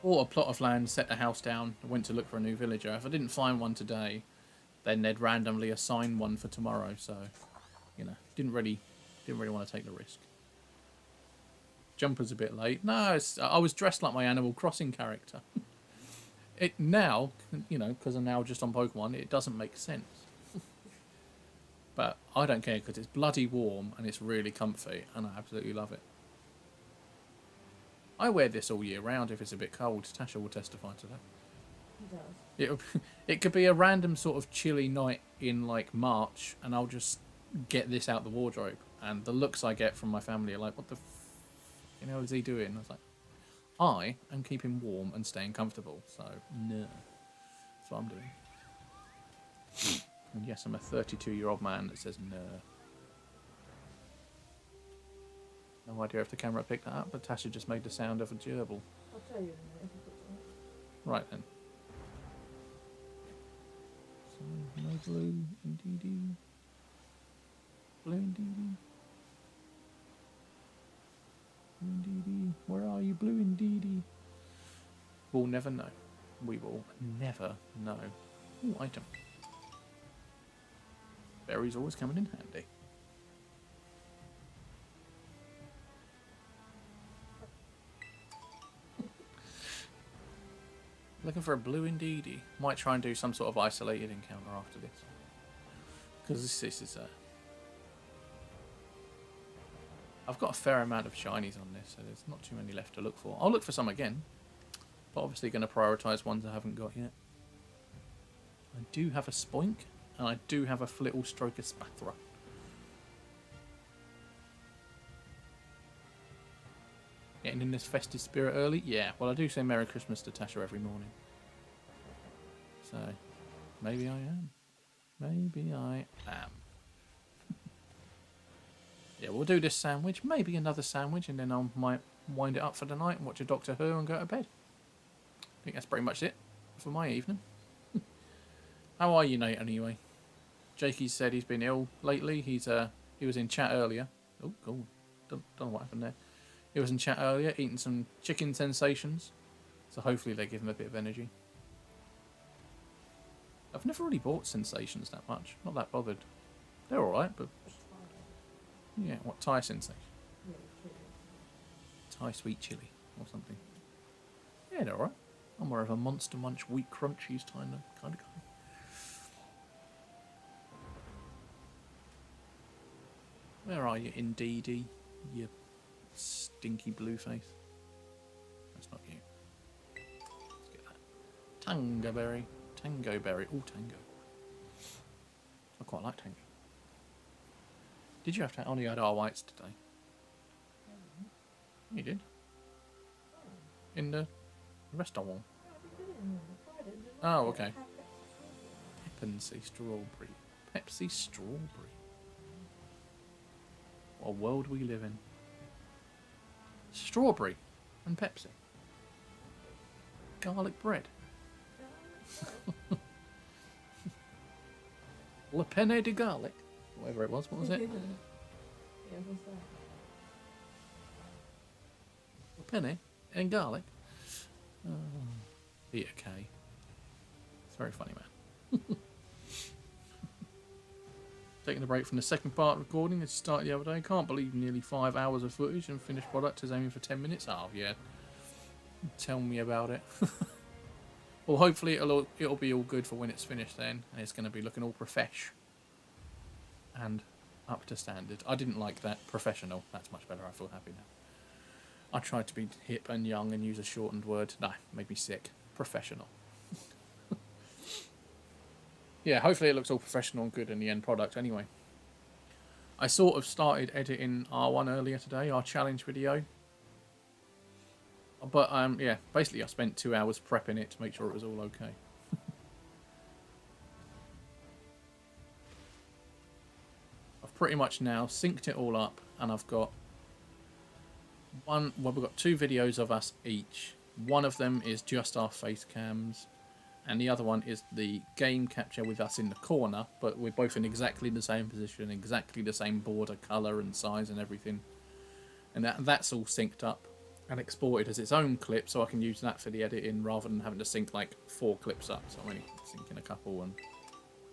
bought a plot of land, set the house down, went to look for a new villager, if I didn't find one today, then they'd randomly assign one for tomorrow. So, didn't really want to take the risk. Jumper's a bit late. No, I was dressed like my Animal Crossing character. It now, because I'm now just on Pokemon, it doesn't make sense. But I don't care, because it's bloody warm and it's really comfy, and I absolutely love it. I wear this all year round if it's a bit cold. Tasha will testify to that. He does. It could be a random sort of chilly night in like March, and I'll just get this out the wardrobe, and the looks I get from my family are like, "What the, hell is he doing?" I was like, "I am keeping warm and staying comfortable." So no, that's what I'm doing. And yes, I'm a 32-year-old man that says no. No idea if the camera picked that up, but Tasha just made the sound of a gerbil. I'll tell you in a minute if you put it. Right then. So, no blue, indeedy. Blue, indeedy. Blue, indeedy. Where are you, blue, indeedy? We'll never know. We will never know. Ooh, item. Berries always coming in handy. Looking for a blue indeedy. Might try and do some sort of isolated encounter after this. Because this is a... I've got a fair amount of shinies on this, so there's not too many left to look for. I'll look for some again. But obviously going to prioritise ones I haven't got yet. I do have a Spoink, and I do have a Flittle Stroker Spathra. Getting in this festive spirit early? Yeah, well I do say Merry Christmas to Tasha every morning. So, maybe I am. Maybe I am. Yeah, we'll do this sandwich, maybe another sandwich, and then I might wind it up for the night and watch a Doctor Who and go to bed. I think that's pretty much it for my evening. How are you, Nate, anyway? Jakey said he's been ill lately. He was in chat earlier. Oh, cool. Don't know what happened there. He was in chat earlier, eating some chicken sensations. So hopefully they give him a bit of energy. I've never really bought sensations that much. Not that bothered. They're alright, but... Yeah, what, Thai sensation? Yeah, chili. Thai sweet chili or something. Yeah, they're alright. I'm more of a Monster Munch wheat crunchies kind of guy. Where are you, Indeedy? You stinky blue face. That's not you. Let's get that. Tango berry. Tango berry. Oh, tango. I quite like tango. Did you have to? Only had our whites today. You did? In the restaurant. Oh, okay. Pepsi strawberry. Pepsi strawberry. What a world we live in. Strawberry and Pepsi. Garlic bread. Le penne de garlic. Whatever it was. What was it? Yeah, what's that? Le penne and garlic. Oh, Peter K. It's very funny, man. Taking a break from the second part of recording as started the other day. Can't believe nearly 5 hours of footage and finished product is aiming for 10 minutes. Oh yeah, tell me about it. Well, hopefully it'll be all good for when it's finished then, and it's going to be looking all profesh and up to standard. I didn't like that professional. That's much better. I feel happy now. I tried to be hip and young and use a shortened word. Nah, made me sick. Professional. Yeah, hopefully it looks all professional and good in the end product anyway. I sort of started editing R1 earlier today, our challenge video. But, yeah, basically I spent 2 hours prepping it to make sure it was all okay. I've pretty much now synced it all up, and I've got we've got 2 videos of us each. One of them is just our face cams, and the other one is the game capture with us in the corner, but we're both in exactly the same position, exactly the same border colour and size and everything. And that's all synced up and exported as its own clip, so I can use that for the editing rather than having to sync like 4 clips up. So I'm only syncing a couple, and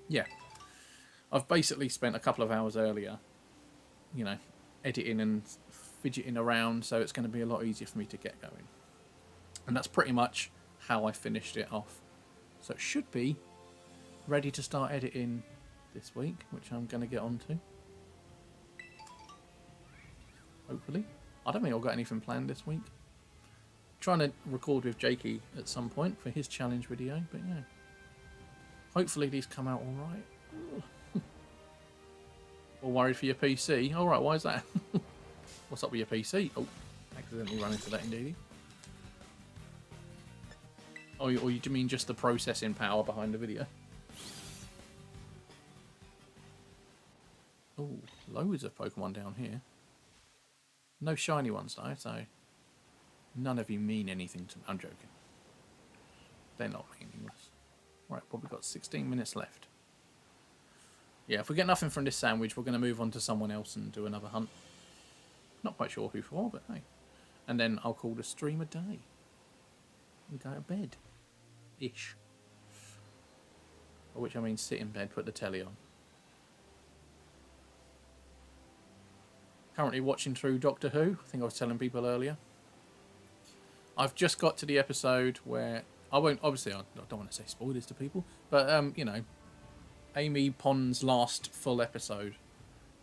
yeah. I've basically spent a couple of hours earlier, you know, editing and fidgeting around, so it's going to be a lot easier for me to get going. And that's pretty much how I finished it off. So it should be ready to start editing this week, which I'm going to get onto. Hopefully. I don't think I've got anything planned this week. Trying to record with Jakey at some point for his challenge video, but yeah. Hopefully these come out alright. All worried for your PC? Alright, why is that? What's up with your PC? Oh, accidentally ran into that indeed. Oh, or you mean just the processing power behind the video? Oh, loads of Pokemon down here. No shiny ones though, so none of you mean anything to me. I'm joking. They're not meaningless. Right, well, we've got 16 minutes left. Yeah, if we get nothing from this sandwich, we're going to move on to someone else and do another hunt. Not quite sure who for, but hey. And then I'll call the stream a day. And go to bed. Ish. By which I mean sit in bed, put the telly on. Currently watching through Doctor Who. I think I was telling people earlier. I've just got to the episode where... I won't... Obviously, I don't want to say spoilers to people. But, you know... Amy Pond's last full episode.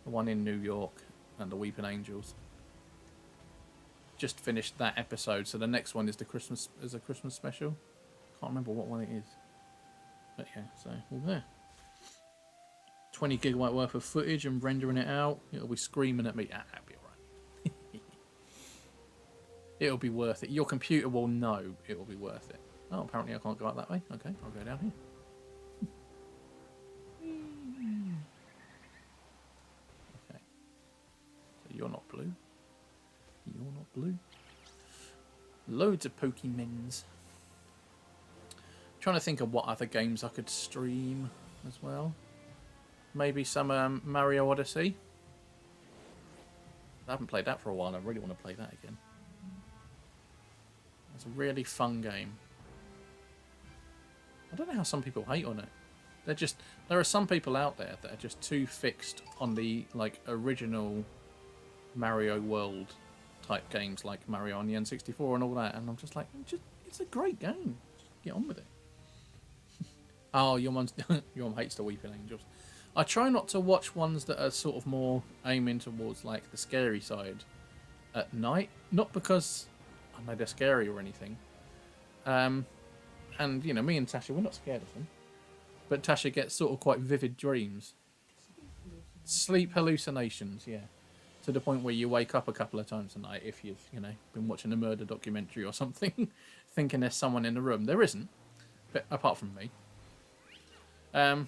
The one in New York. And the Weeping Angels. Just finished that episode. So the next one is a Christmas special. Can't remember what one it is. But yeah, so all there. 20 gigabyte worth of footage and rendering it out. It'll be screaming at me. Ah, that'll be alright. It'll be worth it. Your computer will know it will be worth it. Oh, apparently I can't go out that way. Okay, I'll go down here. Okay. So you're not blue. You're not blue. Loads of Pokemons. Trying to think of what other games I could stream as well. Maybe some Mario Odyssey. I haven't played that for a while. I really want to play that again. It's a really fun game. I don't know how some people hate on it. There are some people out there that are just too fixed on the like original Mario World type games like Mario on the N64 and all that, and I'm just like, it's a great game. Just get on with it. Oh, your mum hates the Weeping Angels. I try not to watch ones that are sort of more aiming towards like the scary side at night. Not because I know they're scary or anything. And you know, me and Tasha, we're not scared of them. But Tasha gets sort of quite vivid dreams. Sleep hallucinations, yeah. To the point where you wake up a couple of times a night if you've, you know, been watching a murder documentary or something, thinking there's someone in the room. There isn't, but apart from me. Did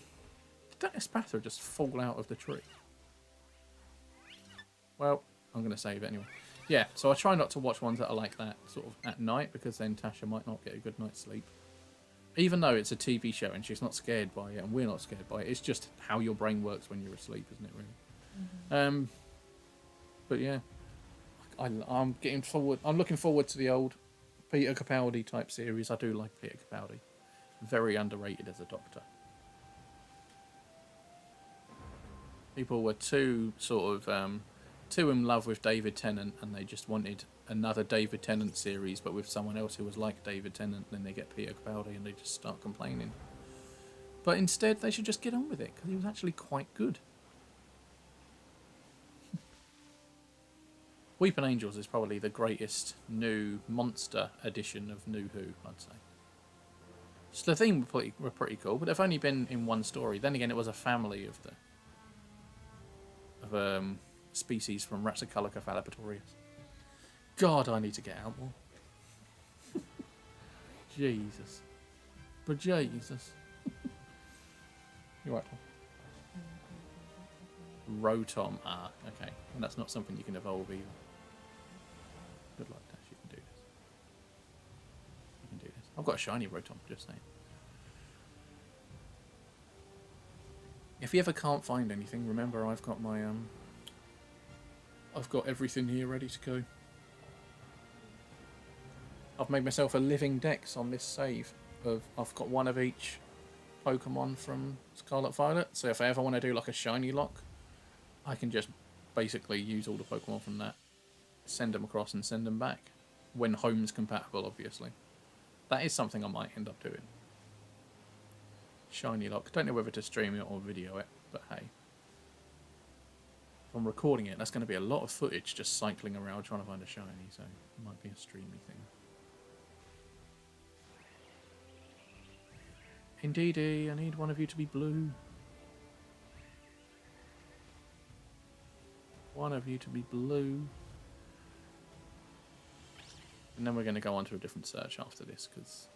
that Espathra just fall out of the tree? Well, I'm going to save it anyway. Yeah, so I try not to watch ones that are like that sort of at night, because then Tasha might not get a good night's sleep. Even though it's a TV show and she's not scared by it and we're not scared by it, it's just how your brain works when you're asleep, isn't it, really? Mm-hmm. But yeah, I'm looking forward to the old Peter Capaldi type series. I do like Peter Capaldi. Very underrated as a Doctor. People were too in love with David Tennant, and they just wanted another David Tennant series, but with someone else who was like David Tennant. Then they get Peter Capaldi, and they just start complaining. But instead, they should just get on with it, because he was actually quite good. Weeping Angels is probably the greatest new monster edition of New Who, I'd say. So the theme were pretty cool, but they've only been in one story. Then again, it was a family of species from Ratsicoloca phalapatorius. God, I need to get out more. Jesus. But Jesus. You're right, Tom. Rotom. Ah, okay. And that's not something you can evolve either. Good luck, Dash. You can do this. You can do this. I've got a shiny Rotom, just saying. If you ever can't find anything, remember I've got my I've got everything here ready to go. I've made myself a living dex on this save. I've got one of each Pokemon from Scarlet Violet, so if I ever want to do like a shiny lock, I can just basically use all the Pokemon from that, send them across and send them back. When home's compatible, obviously. That is something I might end up doing. Shiny lock. Don't know whether to stream it or video it, but hey. If I'm recording it, that's going to be a lot of footage just cycling around trying to find a shiny, so it might be a streamy thing. Indeedy, I need one of you to be blue. One of you to be blue. And then we're going to go on to a different search after this, because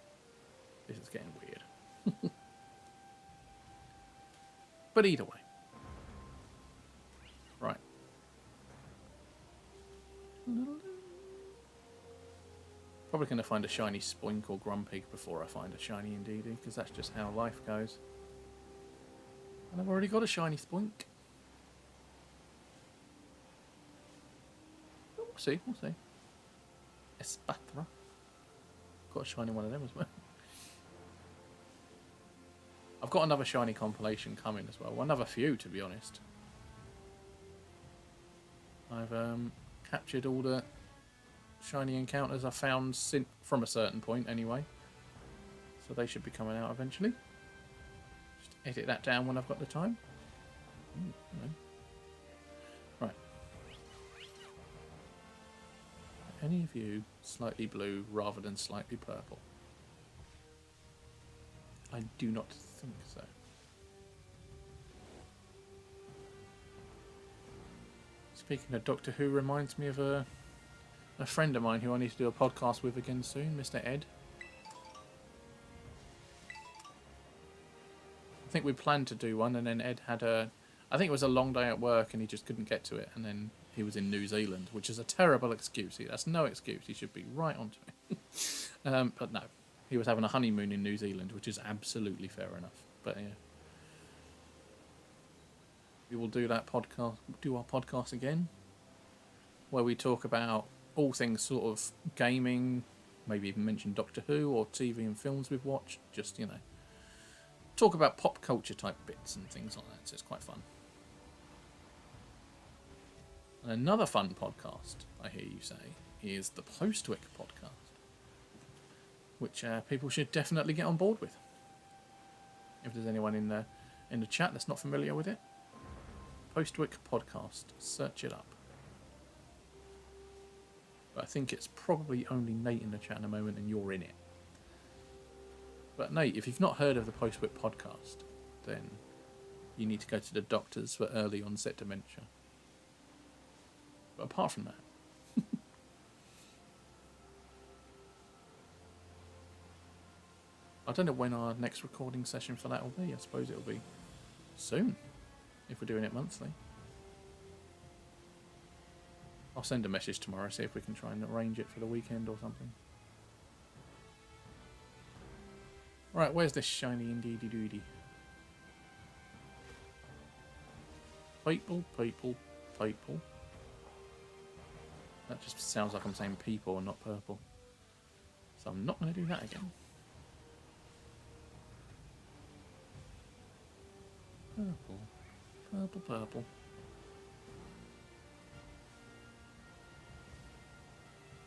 this is getting weird. But either way. Right. probably going to find a shiny Spoink or Grumpig before I find a shiny Indeedee, because that's just how life goes. And I've already got a shiny Spoink. We'll see, we'll see. Espatra. Got a shiny one of them as well. I've got another shiny compilation coming as well. Well, another few, to be honest. I've captured all the shiny encounters I found from a certain point anyway. So they should be coming out eventually. Just edit that down when I've got the time. Right. Are any of you slightly blue rather than slightly purple? I do not think so. Speaking of Doctor Who, reminds me of a friend of mine who I need to do a podcast with again soon, Mr. Ed. I think we planned to do one, and then Ed had I think it was a long day at work, and he just couldn't get to it, and then he was in New Zealand, which is a terrible excuse. That's no excuse. He should be right onto it. But no, he was having a honeymoon in New Zealand, which is absolutely fair enough. But yeah. We will do that podcast, do our podcast again, where we talk about all things sort of gaming, maybe even mention Doctor Who or TV and films we've watched. Just, you know, talk about pop culture type bits and things like that. So it's quite fun. And another fun podcast, I hear you say, is the Postwick podcast, which people should definitely get on board with. If there's anyone in the chat that's not familiar with it. Postwick podcast. Search it up. But I think it's probably only Nate in the chat in a moment and you're in it. But Nate, if you've not heard of the Postwick podcast, then you need to go to the doctors for early onset dementia. But apart from that... I don't know when our next recording session for that will be. I suppose it'll be soon. If we're doing it monthly. I'll send a message tomorrow, see if we can try and arrange it for the weekend or something. Right, where's this shiny Indeedee Doodie? People, people, people. That just sounds like I'm saying people and not purple. So I'm not going to do that again. Purple. Purple, purple.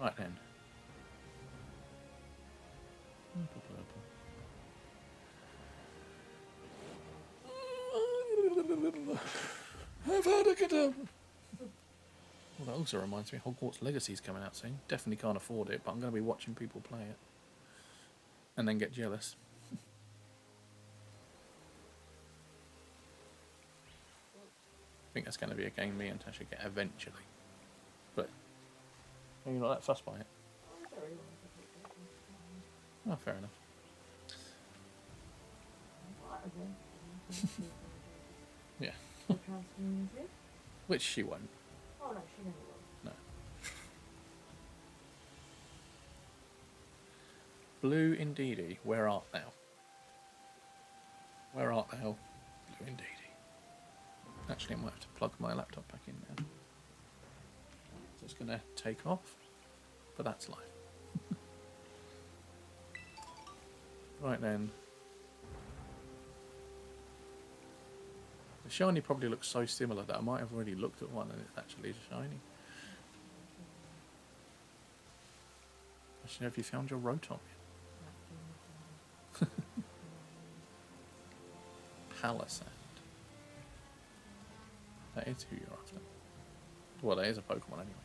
Right then. Purple, purple. I've had a good Well, that also reminds me, Hogwarts Legacy is coming out soon. Definitely can't afford it, but I'm going to be watching people play it. And then get jealous. I think that's going to be a game me and Tasha get eventually. But you're not that fussed by it. Oh, fair enough. Yeah. Which she won't. Oh no, she never will. No. Blue Indeedee, where art thou? Where art thou, Blue Indeedee? Actually, I might have to plug my laptop back in now. So it's going to take off, but that's life. Right then. The shiny probably looks so similar that I might have already looked at one and it's actually a shiny. Actually, have you found your Rotom yet? Palisand. That is who you're after. Well, that is a Pokemon anyway.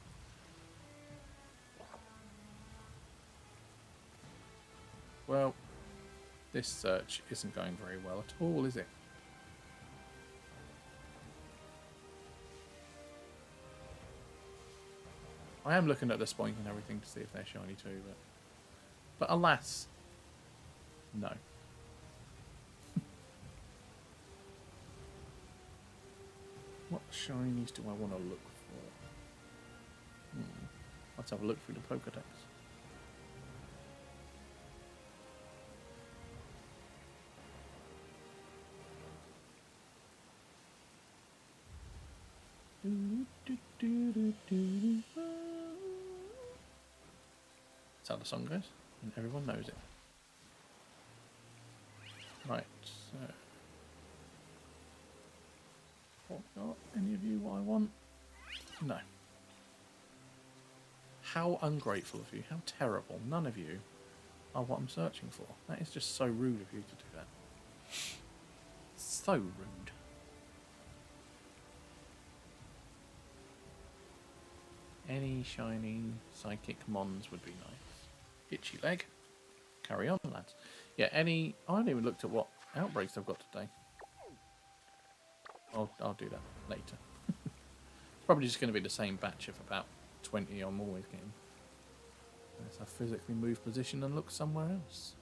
Well, this search isn't going very well at all, is it? I am looking at the Spoink and everything to see if they're shiny too, but alas, no. What shinies do I want to look for? Let's have a look through the Pokedex. That's how the song goes, and everyone knows it. Right, so... Got any of you what I want? No. How ungrateful of you. How terrible. None of you are what I'm searching for. That is just so rude of you to do that. So rude. Any shiny psychic mons would be nice. Itchy leg. Carry on, lads. Yeah, any... I haven't even looked at what outbreaks I've got today. I'll do that later. It's probably just going to be the same batch of about 20 I'm always getting. Unless I physically move position and look somewhere else.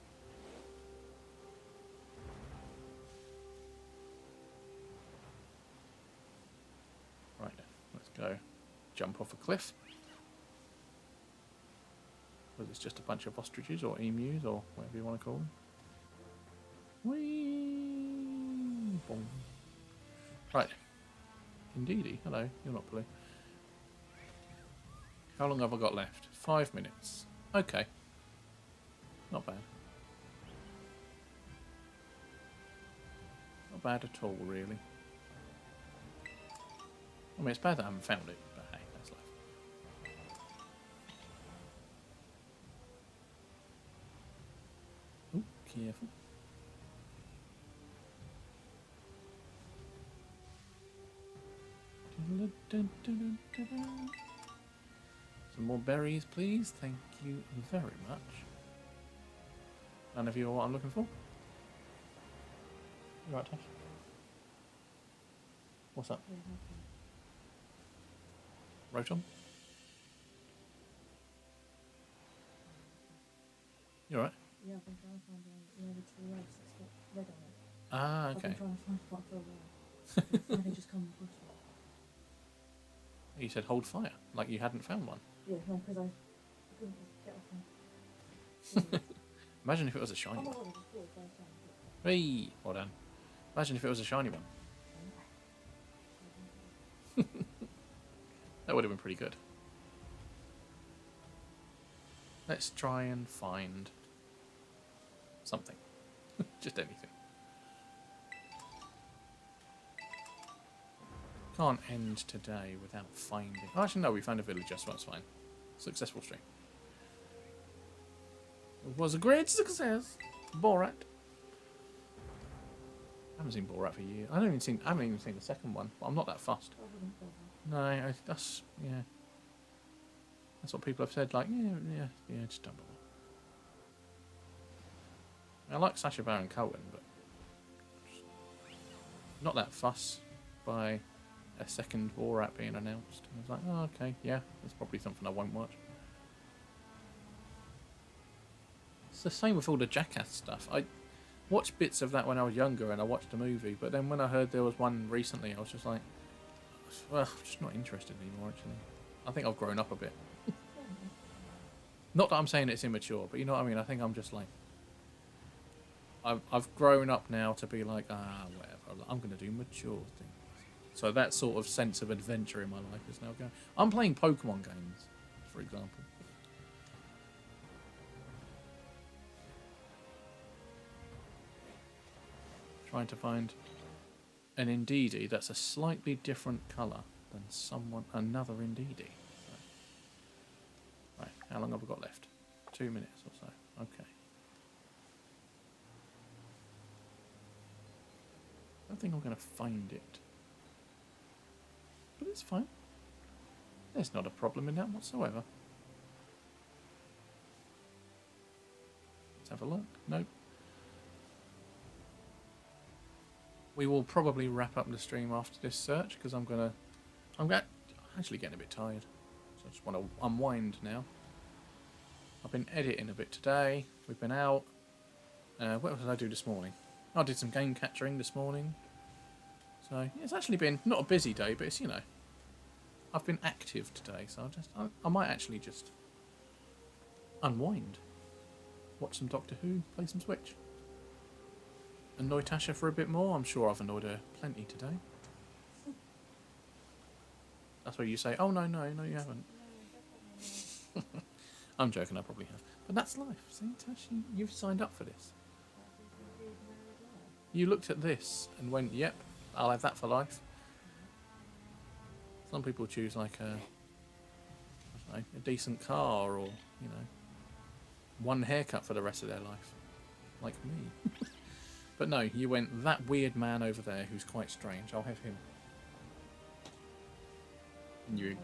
Right then, let's go. Jump off a cliff. Because it's just a bunch of ostriches or emus or whatever you want to call them. Whee! Boom. Right. Indeedy. Hello, you're not blue. How long have I got left? 5 minutes. Okay. Not bad. Not bad at all, really. I mean, it's bad that I haven't found it, but hey, that's life. Oh, careful. Some more berries, please. Thank you very much. None of you are what I'm looking for? You right, Tash? What's up? Rotom? You alright? Yeah, I've been trying to find the tree house that's got red on it. Ah, I've okay. been trying to find one for a while. Finally just come across one. You said hold fire, like you hadn't found one. Yeah, no, because I couldn't get off my... Imagine if it was a shiny Oh my one. god, I just bought it first time. Hey, well done. Imagine if it was a shiny one. That would have been pretty good. Let's try and find something. Just anything. Can't end today without finding... Oh, actually, no, we found a villager, so that's fine. Successful stream. It was a great success. Borat. I haven't seen Borat for years. I haven't even seen the second one, but I'm not that fussed. I wouldn't bother. No, that's... Yeah. That's what people have said, like, yeah, just don't bother. I like Sacha Baron Cohen, but not that fuss by a second Borat being announced. I was like, oh, okay, yeah, that's probably something I won't watch. It's the same with all the Jackass stuff. I watched bits of that when I was younger and I watched the movie, but then when I heard there was one recently, I was just like, well, I'm just not interested anymore, actually. I think I've grown up a bit. Not that I'm saying it's immature, but you know what I mean? I think I'm just like... I've grown up now to be like, whatever, I'm going to do mature things. So that sort of sense of adventure in my life is now going... I'm playing Pokemon games, for example. Trying to find an Indeedee that's a slightly different colour than another Indeedee. So. Right, how long have I got left? 2 minutes or so. Okay. I don't think I'm going to find it. But it's fine. There's not a problem in that whatsoever. Let's have a look. Nope. We will probably wrap up the stream after this search because I'm actually getting a bit tired. So I just want to unwind now. I've been editing a bit today. We've been out. What did I do this morning? I did some game capturing this morning. So yeah, it's actually been not a busy day, but it's, you know, I've been active today. So I might actually just unwind, watch some Doctor Who, play some Switch. Annoy Tasha for a bit more. I'm sure I've annoyed her plenty today. That's where you say, oh, no, no, no, you haven't. I'm joking, I probably have. But that's life. See, Tash, you've signed up for this. You looked at this and went, yep, I'll have that for life. Some people choose like a decent car or, you know, one haircut for the rest of their life. Like me. But no, you went, that weird man over there who's quite strange, I'll have him. And you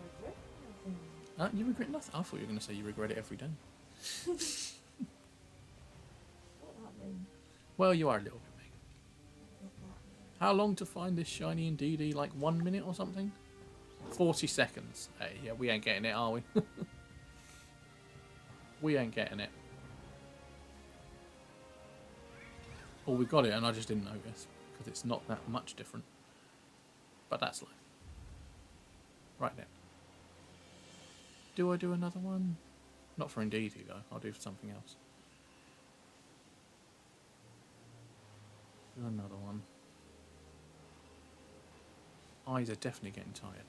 regret nothing? I thought you were going to say you regret it every day. What that mean? Well, you are a little bit big. How long to find this shiny in DD? Like 1 minute or something? 40 seconds. Hey, yeah, we ain't getting it, are we? We ain't getting it. Or we got it and I just didn't notice. Because it's not that much different. But that's life. Right then. Do I do another one? Not for Indeedee though. I'll do for something else. Do another one. Eyes are definitely getting tired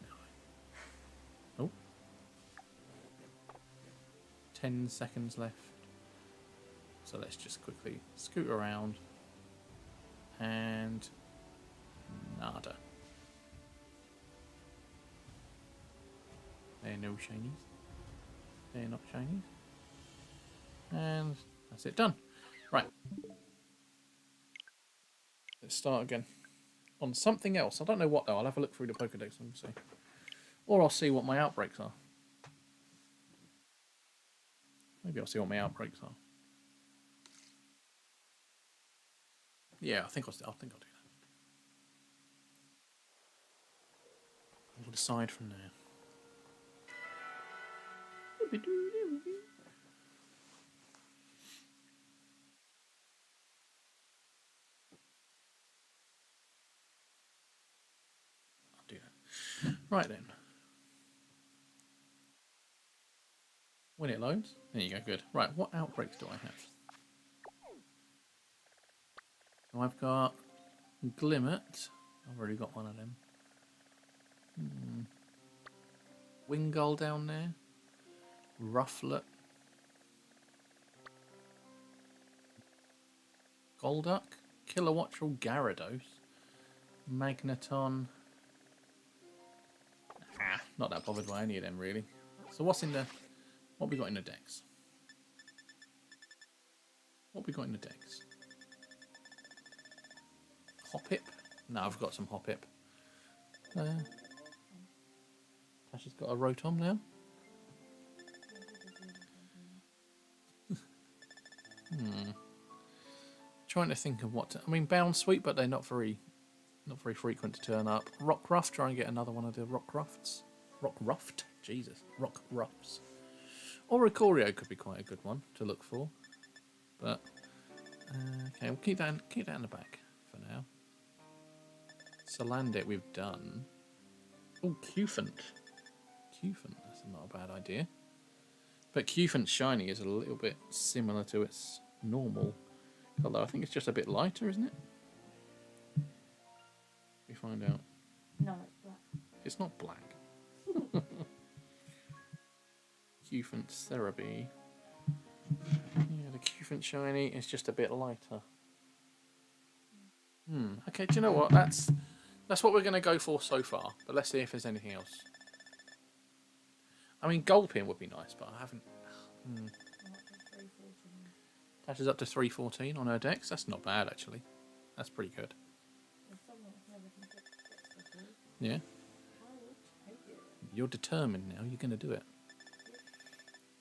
now. Oh. 10 seconds left. So let's just quickly scoot around. And nada. They're no shinies. They're not shinies. And that's it, done. Right. Let's start again. On something else. I don't know what though. I'll have a look through the Pokedex and see. Or I'll see what my outbreaks are. Maybe I'll see what my outbreaks are. Yeah, I think I'll do that. We'll decide from there. I'll do that. Right then. When it loads, there you go, good. Right, what outbreaks do I have? So I've got Glimmet. I've already got one of them. Wingull down there. Rufflet. Golduck. Kilowattrel Gyarados. Magneton. Not that bothered by any of them really. So what we got in the decks? What we got in the decks? Hoppip? No, I've got some Hoppip. Tash has got a Rotom now. Trying to think of what to, I mean, Bound Sweet, but they're not very frequent to turn up. Rockruff, try and get another one of the Rockrufts. Rockruft? Jesus. Rockrufts. Or Oricorio could be quite a good one to look for. But, okay, we'll keep that in the back for now. Salandit we've done. Oh, Cufant. That's not a bad idea. But Cufant's shiny is a little bit similar to its normal colour. I think it's just a bit lighter, isn't it? We find out. No, it's black. It's not black. Cufant Cerebi. Yeah, the Cufant shiny is just a bit lighter. Okay, do you know what? That's what we're going to go for so far. But let's see if there's anything else. I mean, Gulpin would be nice, but I haven't. Tash is up to 314 on her decks. That's not bad, actually. That's pretty good. Yeah. You're determined now. You're going to do it.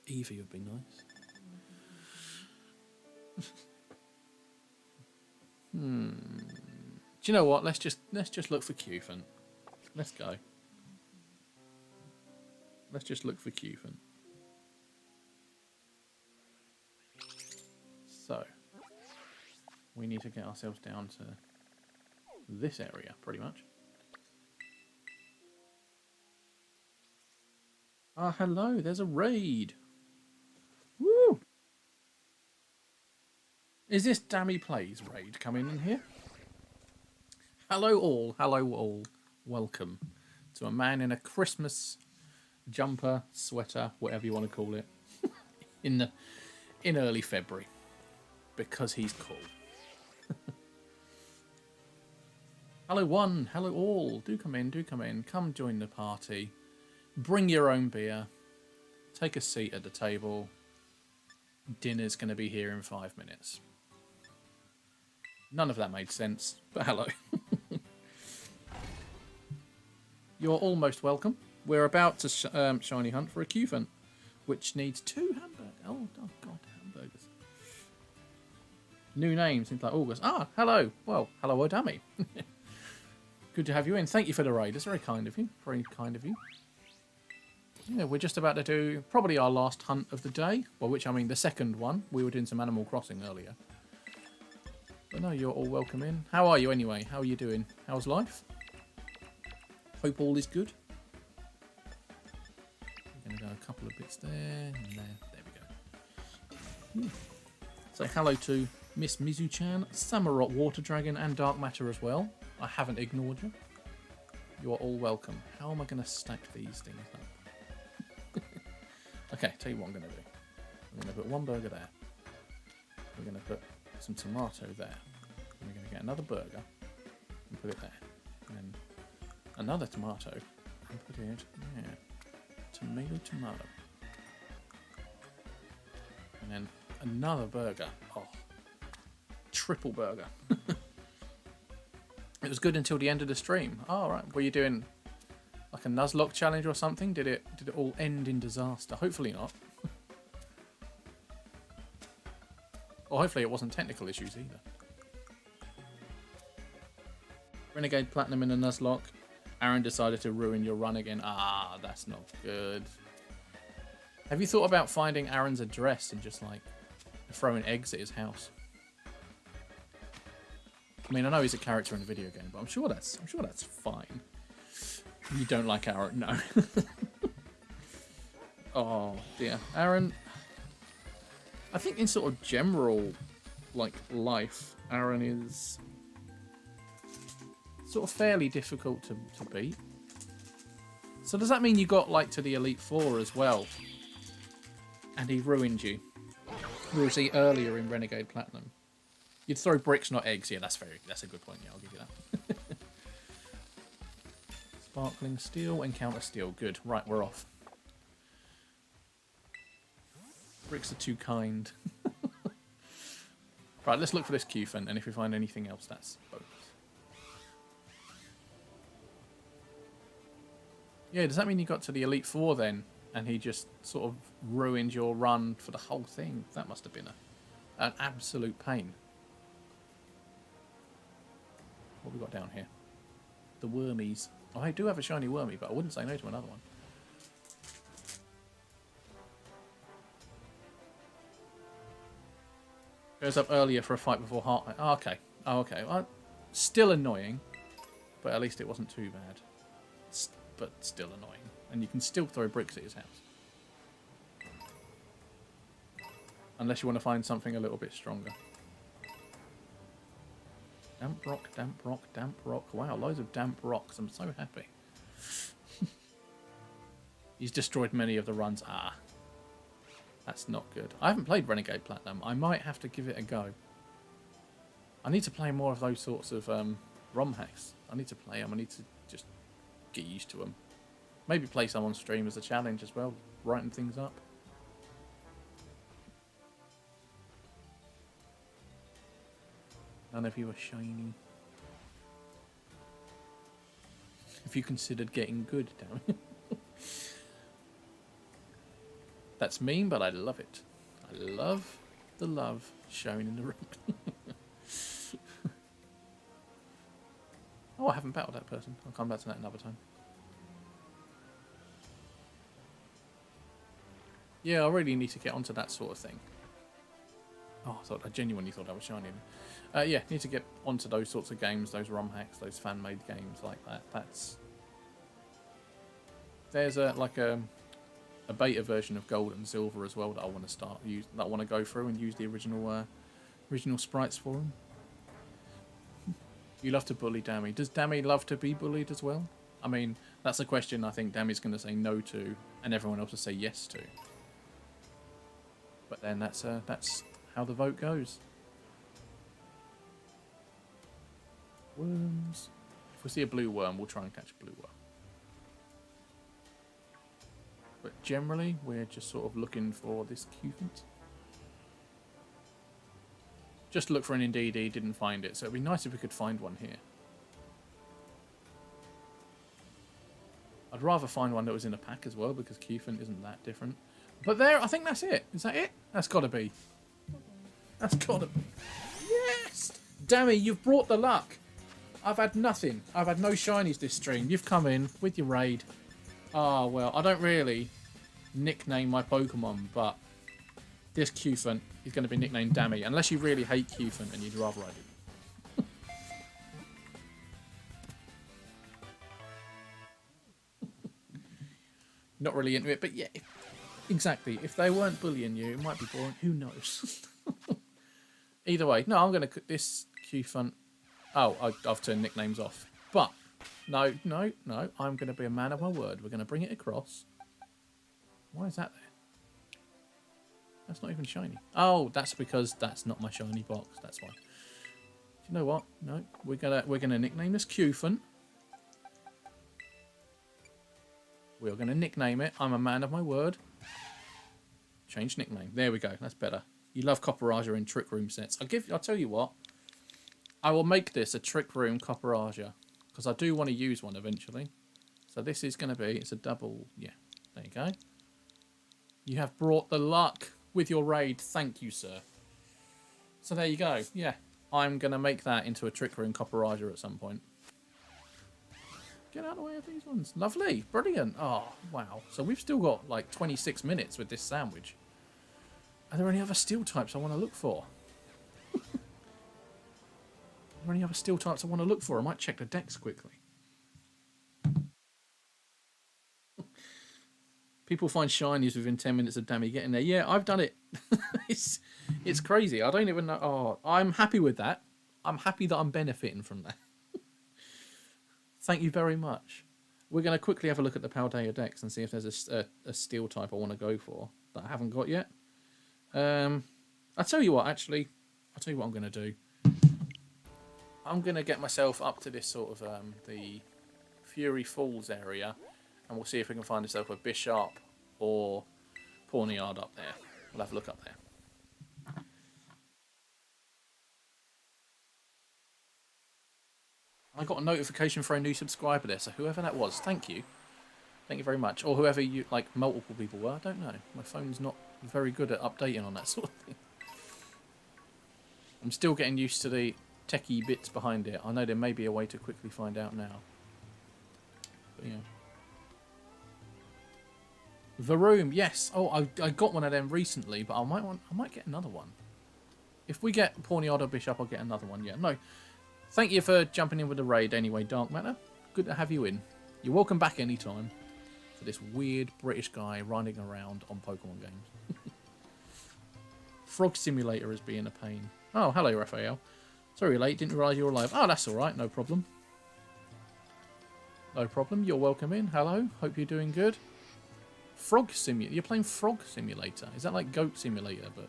Eevee would be nice. Do you know what? Let's just look for Cufant. Let's go. Let's just look for Cufant. So we need to get ourselves down to this area, pretty much. Ah, hello. There's a raid. Woo! Is this Dammy Plays raid coming in here? Hello all, welcome to a man in a Christmas jumper, sweater, whatever you want to call it, in early February, because he's cool. Hello one, hello all. Do come in, do come in. Come join the party. Bring your own beer. Take a seat at the table. Dinner's going to be here in 5 minutes. None of that made sense, but hello. You're almost welcome. We're about to shiny hunt for a Cufant, which needs 2 hamburgers. Oh, God, hamburgers. New name, seems like August. Ah, hello. Well, hello, Odami. Good to have you in. Thank you for the raid. It's very kind of you. Very kind of you. Yeah, we're just about to do probably our last hunt of the day. Well, which I mean the second one. We were doing some Animal Crossing earlier. But no, you're all welcome in. How are you anyway? How are you doing? How's life? Hope all is good. We're going to go a couple of bits there and there. There we go. Say hello to Miss Mizu-chan, Samurott Water Dragon, and Dark Matter as well. I haven't ignored you. You are all welcome. How am I going to stack these things up? Okay, tell you what I'm going to do. I'm going to put 1 burger there. We're going to put some tomato there. And we're going to get another burger and put it there. And then another tomato and put it there. Tomato. And then another burger. Oh, triple burger. It was good until the end of the stream. Oh, right. Were you doing like a Nuzlocke challenge or something? Did it all end in disaster? Hopefully not. Or hopefully it wasn't technical issues either. Renegade Platinum in a Nuzlocke. Aaron decided to ruin your run again. Ah, that's not good. Have you thought about finding Aaron's address and just like throwing eggs at his house? I mean, I know he's a character in a video game, but I'm sure that's fine. You don't like Aaron? No. Oh dear, Aaron. I think in sort of general, like life, Aaron is sort of fairly difficult to beat. So does that mean you got like to the Elite Four as well, and he ruined you? Or was he earlier in Renegade Platinum? You'd throw bricks, not eggs. Yeah, that's a good point. Yeah, I'll give you that. Sparkling steel, encounter steel. Good. Right, we're off. Bricks are too kind. Right, let's look for this Cufant, and if we find anything else, that's bonus. Yeah, does that mean you got to the Elite Four then, and he just sort of ruined your run for the whole thing? That must have been an absolute pain. What have we got down here? The Wormies. Oh, I do have a shiny Wormy, but I wouldn't say no to another one. Goes up earlier for a fight before Heart. Oh, okay. Oh, okay. Well, still annoying, but at least it wasn't too bad. But still annoying. And you can still throw bricks at his house. Unless you want to find something a little bit stronger. Damp rock, damp rock, damp rock. Wow, loads of damp rocks. I'm so happy. He's destroyed many of the runs. Ah. That's not good. I haven't played Renegade Platinum. I might have to give it a go. I need to play more of those sorts of ROM hacks. I need to play them. I need to just get used to them. Maybe play some on stream as a challenge as well. Writing things up. None of you are shiny. If you considered getting good, damn it. That's mean, but I love it. I love the love shown in the room. Oh, I haven't battled that person. I'll come back to that another time. Yeah, I really need to get onto that sort of thing. Oh, I genuinely thought I was shiny. Yeah, need to get onto those sorts of games, those ROM hacks, those fan-made games like that. There's a beta version of Gold and Silver as well that I want to that I want to go through and use the original sprites for them. You love to bully Dammy. Does Dammy love to be bullied as well? I mean, That's a question I think Dammy's going to say no to, and everyone else will say yes to. But then that's how the vote goes. Worms. If we see a blue worm, we'll try and catch a blue worm. But generally, we're just sort of looking for this Cufant. Just look for an Indeedee, didn't find it. So it'd be nice if we could find one here. I'd rather find one that was in a pack as well, because Cufant isn't that different. But there, I think that's it. Is that it? That's got to be. That's got to be. Yes! Dammy, you've brought the luck. I've had nothing. I've had no shinies this stream. You've come in with your raid. Oh, well, I don't really nickname my Pokemon, but this Cufant is going to be nicknamed Dammy, unless you really hate Cufant and you'd rather I do. Not really into it, but yeah, exactly. If they weren't bullying you, it might be boring. Who knows? Either way, no, I'm going to cut this Cufant. Oh, I've turned nicknames off. But, no, I'm going to be a man of my word. We're going to bring it across. Why is that there? That's not even shiny. Oh, that's because that's not my shiny box. That's why. Do you know what? No, we're gonna nickname this Cufant. We're gonna nickname it. I'm a man of my word. Change nickname. There we go. That's better. You love Copperaja in Trick Room sets. I'll tell you what. I will make this a Trick Room Copperaja because I do want to use one eventually. So this is gonna be. It's a double. Yeah. There you go. You have brought the luck with your raid. Thank you, sir. So there you go. Yeah. I'm going to make that into a Trick Room Copperaja at some point. Get out of the way of these ones. Lovely. Brilliant. Oh, wow. So we've still got like 26 minutes with this sandwich. Are there any other steel types I want to look for? Are there any other steel types I want to look for? I might check the decks quickly. People find shinies within 10 minutes of Dammy getting there. Yeah, I've done it. It's crazy. I don't even know. Oh, I'm happy with that. I'm happy that I'm benefiting from that. Thank you very much. We're going to quickly have a look at the Paldea decks and see if there's a steel type I want to go for that I haven't got yet. I'll tell you what, actually. I'll tell you what I'm going to do. I'm going to get myself up to this sort of the Fury Falls area. And we'll see if we can find ourselves a Bisharp or Pawniard up there. We'll have a look up there. I got a notification for a new subscriber there, so whoever that was, thank you. Thank you very much. Or whoever you, like, multiple people were, I don't know. My phone's not very good at updating on that sort of thing. I'm still getting used to the techie bits behind it. I know there may be a way to quickly find out now. But yeah. Varoom, yes. Oh, I got one of them recently, but I might get another one. If we get Pawniard or Bishop, I'll get another one. Yeah, no. Thank you for jumping in with the raid anyway, Dark Matter. Good to have you in. You're welcome back anytime for this weird British guy running around on Pokemon games. Frog Simulator is being a pain. Oh, hello, Raphael. Sorry, late. Didn't realise you were alive. Oh, that's all right. No problem. No problem. You're welcome in. Hello. Hope you're doing good. Frog Simulator. You're playing Frog Simulator. Is that like Goat Simulator, but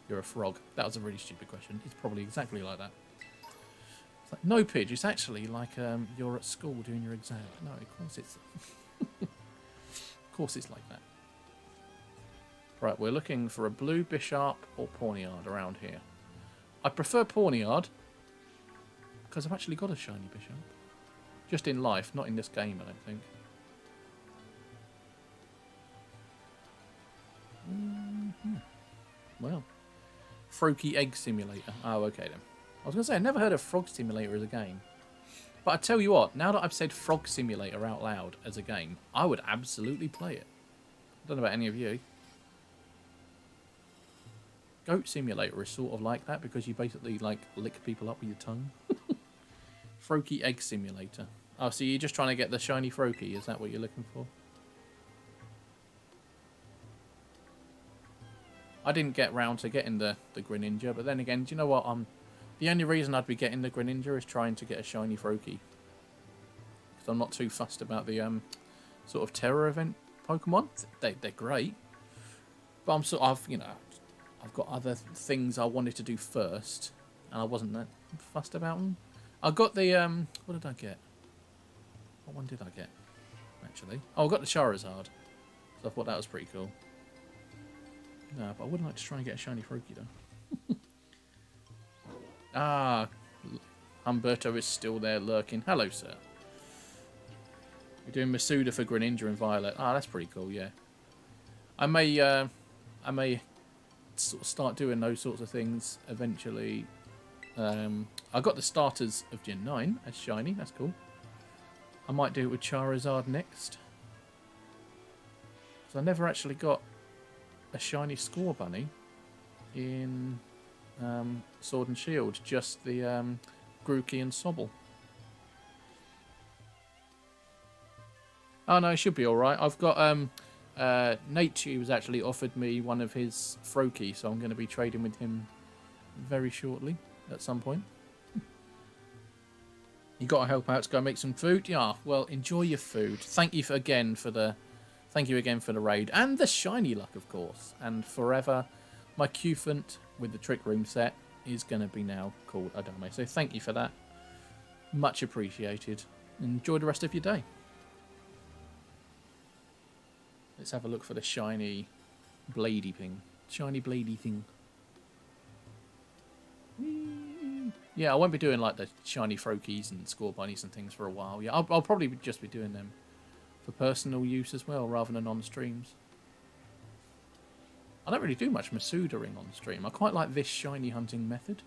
you're a frog? That was a really stupid question. It's probably exactly like that. It's like, no, Pidge. It's actually like you're at school doing your exam. No, of course it's... of course it's like that. Right, we're looking for a blue Bisharp or Pawniard around here. I prefer Pawniard because I've actually got a shiny Bisharp. Just in life, not in this game, I don't think. Well, Froakie Egg Simulator. Oh, okay then. I was going to say, I never heard of Frog Simulator as a game. But I tell you what, now that I've said Frog Simulator out loud as a game, I would absolutely play it. I don't know about any of you. Goat Simulator is sort of like that because you basically like lick people up with your tongue. Froakie Egg Simulator. Oh, so you're just trying to get the shiny Froakie, is that what you're looking for? I didn't get round to getting the Greninja, but then again, do you know what? The only reason I'd be getting the Greninja is trying to get a shiny Froakie. because I'm not too fussed about the sort of terror event Pokemon. They're great, but I'm sort of, you know, I've got other things I wanted to do first, and I wasn't that fussed about them. I got the what did I get? What one did I get? Actually, oh, I got the Charizard, so I thought that was pretty cool. No, but I would like to try and get a shiny Froakie though. Ah, Humberto is still there lurking. Hello, sir. We're doing Masuda for Greninja and Violet. Ah, that's pretty cool. Yeah, I may sort of start doing those sorts of things eventually. I got the starters of Gen 9 as shiny. That's cool. I might do it with Charizard next. So I never actually got a shiny Scorbunny in Sword and Shield. Just the Grookey and Sobble. Oh no, it should be alright. I've got Nature was actually offered me one of his Froakie, so I'm going to be trading with him very shortly at some point. You got to help out to go make some food. Yeah, well, enjoy your food. Thank you again for the raid and the shiny luck, of course. And forever, my Cufant with the Trick Room set is going to be now called Adame. So thank you for that. Much appreciated. Enjoy the rest of your day. Let's have a look for the shiny Bladey thing. Shiny Bladey thing. Yeah, I won't be doing like the shiny Froakies and Scorbunnies and things for a while. Yeah, I'll probably just be doing them for personal use as well, rather than on streams. I don't really do much Masudering on stream. I quite like this shiny hunting method.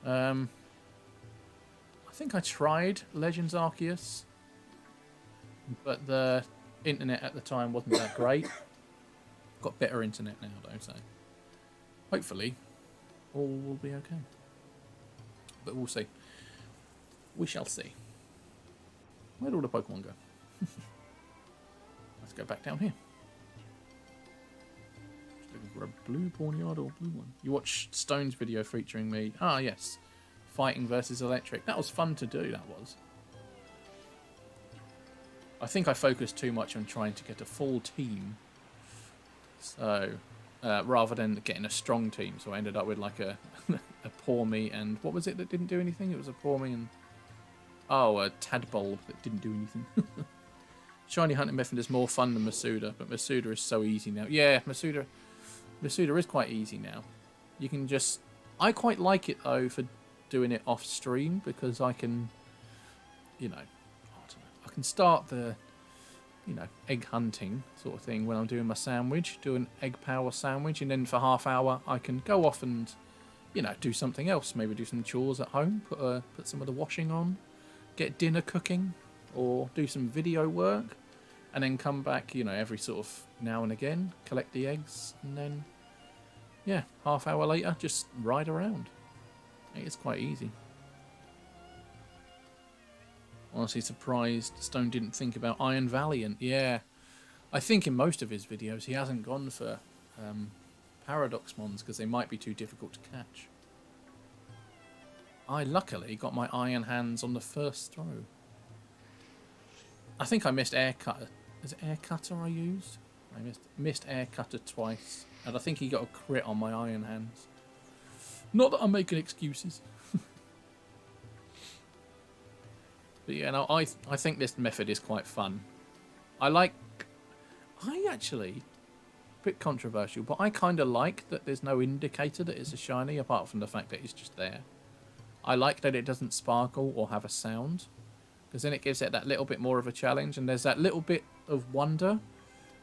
I think I tried Legends Arceus, but the internet at the time wasn't that great. Got better internet now though, so hopefully all will be okay. But we'll see. We shall see. Where'd all the Pokemon go? Let's go back down here. Just looking for a blue Pawniard or blue one. You watched Stone's video featuring me. Ah, yes. Fighting versus Electric. That was fun to do, that was. I think I focused too much on trying to get a full team. So, rather than getting a strong team. So I ended up with like a poor me and... What was it that didn't do anything? It was a poor me and... Oh, a Tadbulb that didn't do anything. Shiny hunting method is more fun than Masuda, but Masuda is so easy now. Yeah, Masuda is quite easy now. You can just... I quite like it, though, for doing it off stream, because I can, you know, I can start the, you know, egg hunting sort of thing when I'm doing my sandwich, do an egg power sandwich, and then for half hour I can go off and, you know, do something else. Maybe do some chores at home, put some of the washing on, get dinner cooking, or do some video work, and then come back, you know, every sort of now and again, collect the eggs, and then, yeah, half hour later, just ride around. It's quite easy. Honestly surprised Stone didn't think about Iron Valiant. Yeah, I think in most of his videos he hasn't gone for Paradox Mons because they might be too difficult to catch. I luckily got my iron hands on the first throw. I think I missed Air Cutter. Is it Air Cutter I used? I missed Air Cutter twice, and I think he got a crit on my iron hands. Not that I'm making excuses. But yeah, no, I think this method is quite fun. I actually, a bit controversial, but I kind of like that there's no indicator that it's a shiny, apart from the fact that it's just there. I like that it doesn't sparkle or have a sound, because then it gives it that little bit more of a challenge, and there's that little bit of wonder.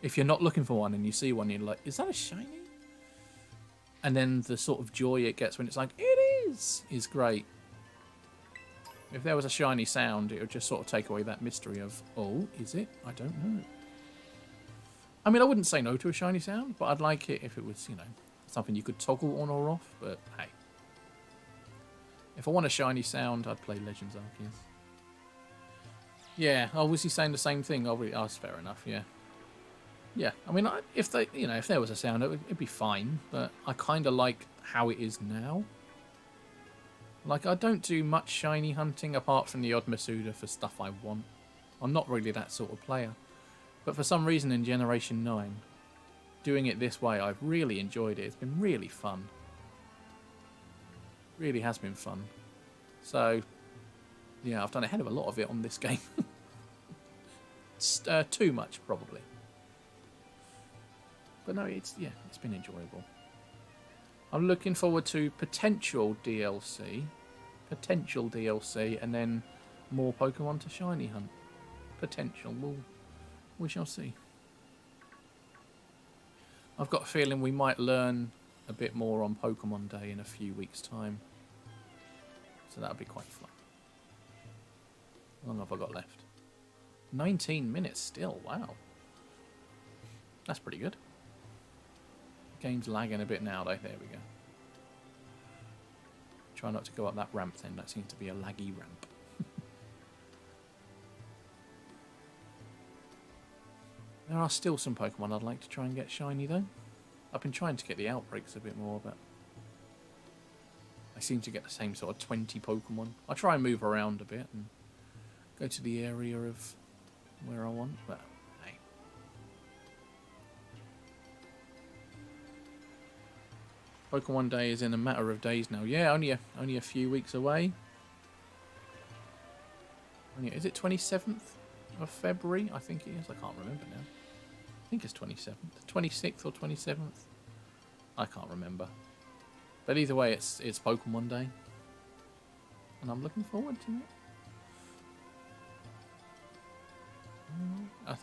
If you're not looking for one and you see one, you're like, is that a shiny? And then the sort of joy it gets when it's like, it is great. If there was a shiny sound, it would just sort of take away that mystery of, oh, is it? I don't know. I mean, I wouldn't say no to a shiny sound, but I'd like it if it was, you know, something you could toggle on or off, but hey. If I want a shiny sound, I'd play Legends Arceus. Yeah, oh, was he saying the same thing? Oh, that's fair enough, yeah. Yeah, I mean, if there was a sound, it'd be fine, but I kind of like how it is now. Like, I don't do much shiny hunting apart from the odd Masuda for stuff I want. I'm not really that sort of player. But for some reason in Generation 9, doing it this way, I've really enjoyed it. It's been really fun. Really has been fun. So, yeah, I've done a hell of a lot of it on this game. It's, too much, probably. But no, it's been enjoyable. I'm looking forward to potential DLC, and then more Pokemon to shiny hunt. Potential. We shall see. I've got a feeling we might learn a bit more on Pokemon Day in a few weeks' time. So that'll be quite fun. How long have I got left? 19 minutes still. Wow. That's pretty good. Game's lagging a bit now though. There we go. Try not to go up that ramp then. That seems to be a laggy ramp. There are still some Pokemon I'd like to try and get shiny though. I've been trying to get the outbreaks a bit more, but I seem to get the same sort of 20 Pokemon. I try and move around a bit and go to the area of where I want, but hey. Pokemon Day is in a matter of days now. Yeah, only a few weeks away. Is it 27th of February? I think it is. I can't remember now. I think it's 27th. 26th or 27th? I can't remember. But either way, it's Pokemon Day. And I'm looking forward to it.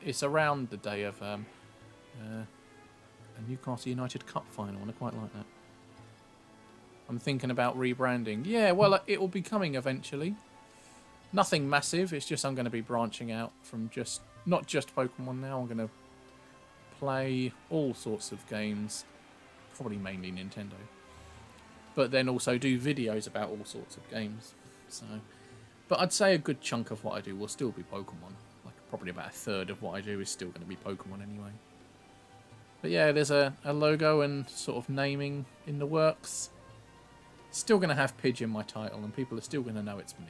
It's around the day of a Newcastle United Cup final, and I quite like that. I'm thinking about rebranding. Yeah, well, it will be coming eventually. Nothing massive. It's just I'm going to be branching out from not just Pokemon now. I'm going to play all sorts of games, probably mainly Nintendo, but then also do videos about all sorts of games. So, but I'd say a good chunk of what I do will still be Pokemon. Like probably about a third of what I do is still going to be Pokemon anyway. But yeah, there's a logo and sort of naming in the works. Still going to have Pidge in my title, and people are still going to know it's me.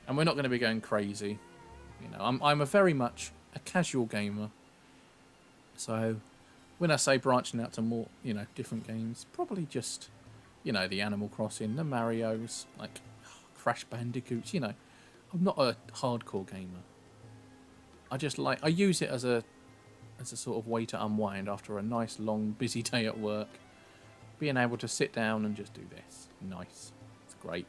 And we're not going to be going crazy. You know, I'm a very much a casual gamer. So when I say branching out to more, different games, probably just, the Animal Crossing, the Marios, like Crash Bandicoots, I'm not a hardcore gamer. I use it as a sort of way to unwind after a nice, long, busy day at work. Being able to sit down and just do this. Nice. It's great.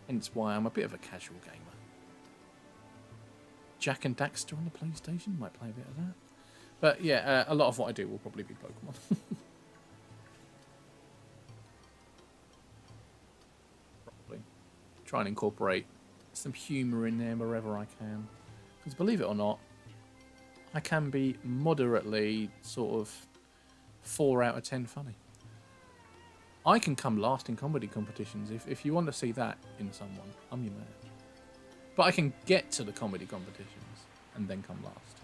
Hence why I'm a bit of a casual gamer. Jak and Daxter on the PlayStation, might play a bit of that. But yeah, a lot of what I do will probably be Pokemon. Probably. Try and incorporate some humour in there wherever I can. Because believe it or not, I can be moderately sort of 4 out of 10 funny. I can come last in comedy competitions. If you want to see that in someone, I'm your man. But I can get to the comedy competitions and then come last.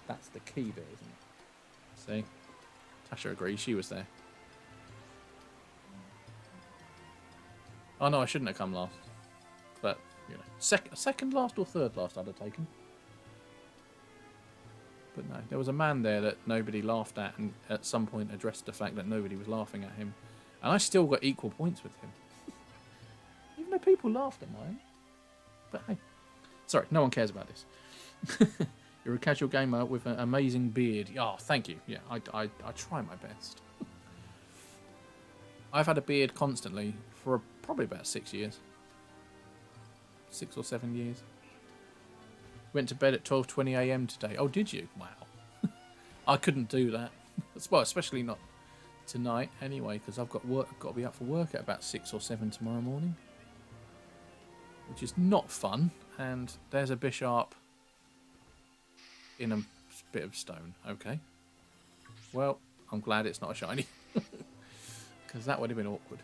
That's the key bit, isn't it? See? Tasha agrees. She was there. Oh no, I shouldn't have come last. But, second last or third last I'd have taken. But no, there was a man there that nobody laughed at, and at some point addressed the fact that nobody was laughing at him. And I still got equal points with him. Even though people laughed at mine. But hey, sorry, no one cares about this. You're a casual gamer with an amazing beard. Oh, thank you. Yeah, I try my best. I've had a beard constantly for probably about 6 years. 6 or 7 years. Went to bed at 12:20 AM today. Oh, did you? Wow. I couldn't do that. Well, especially not tonight anyway, because I've got to be up for work at about 6 or 7 tomorrow morning. Which is not fun, and there's a Bisharp in a bit of stone. Okay. Well, I'm glad it's not a shiny, because that would have been awkward.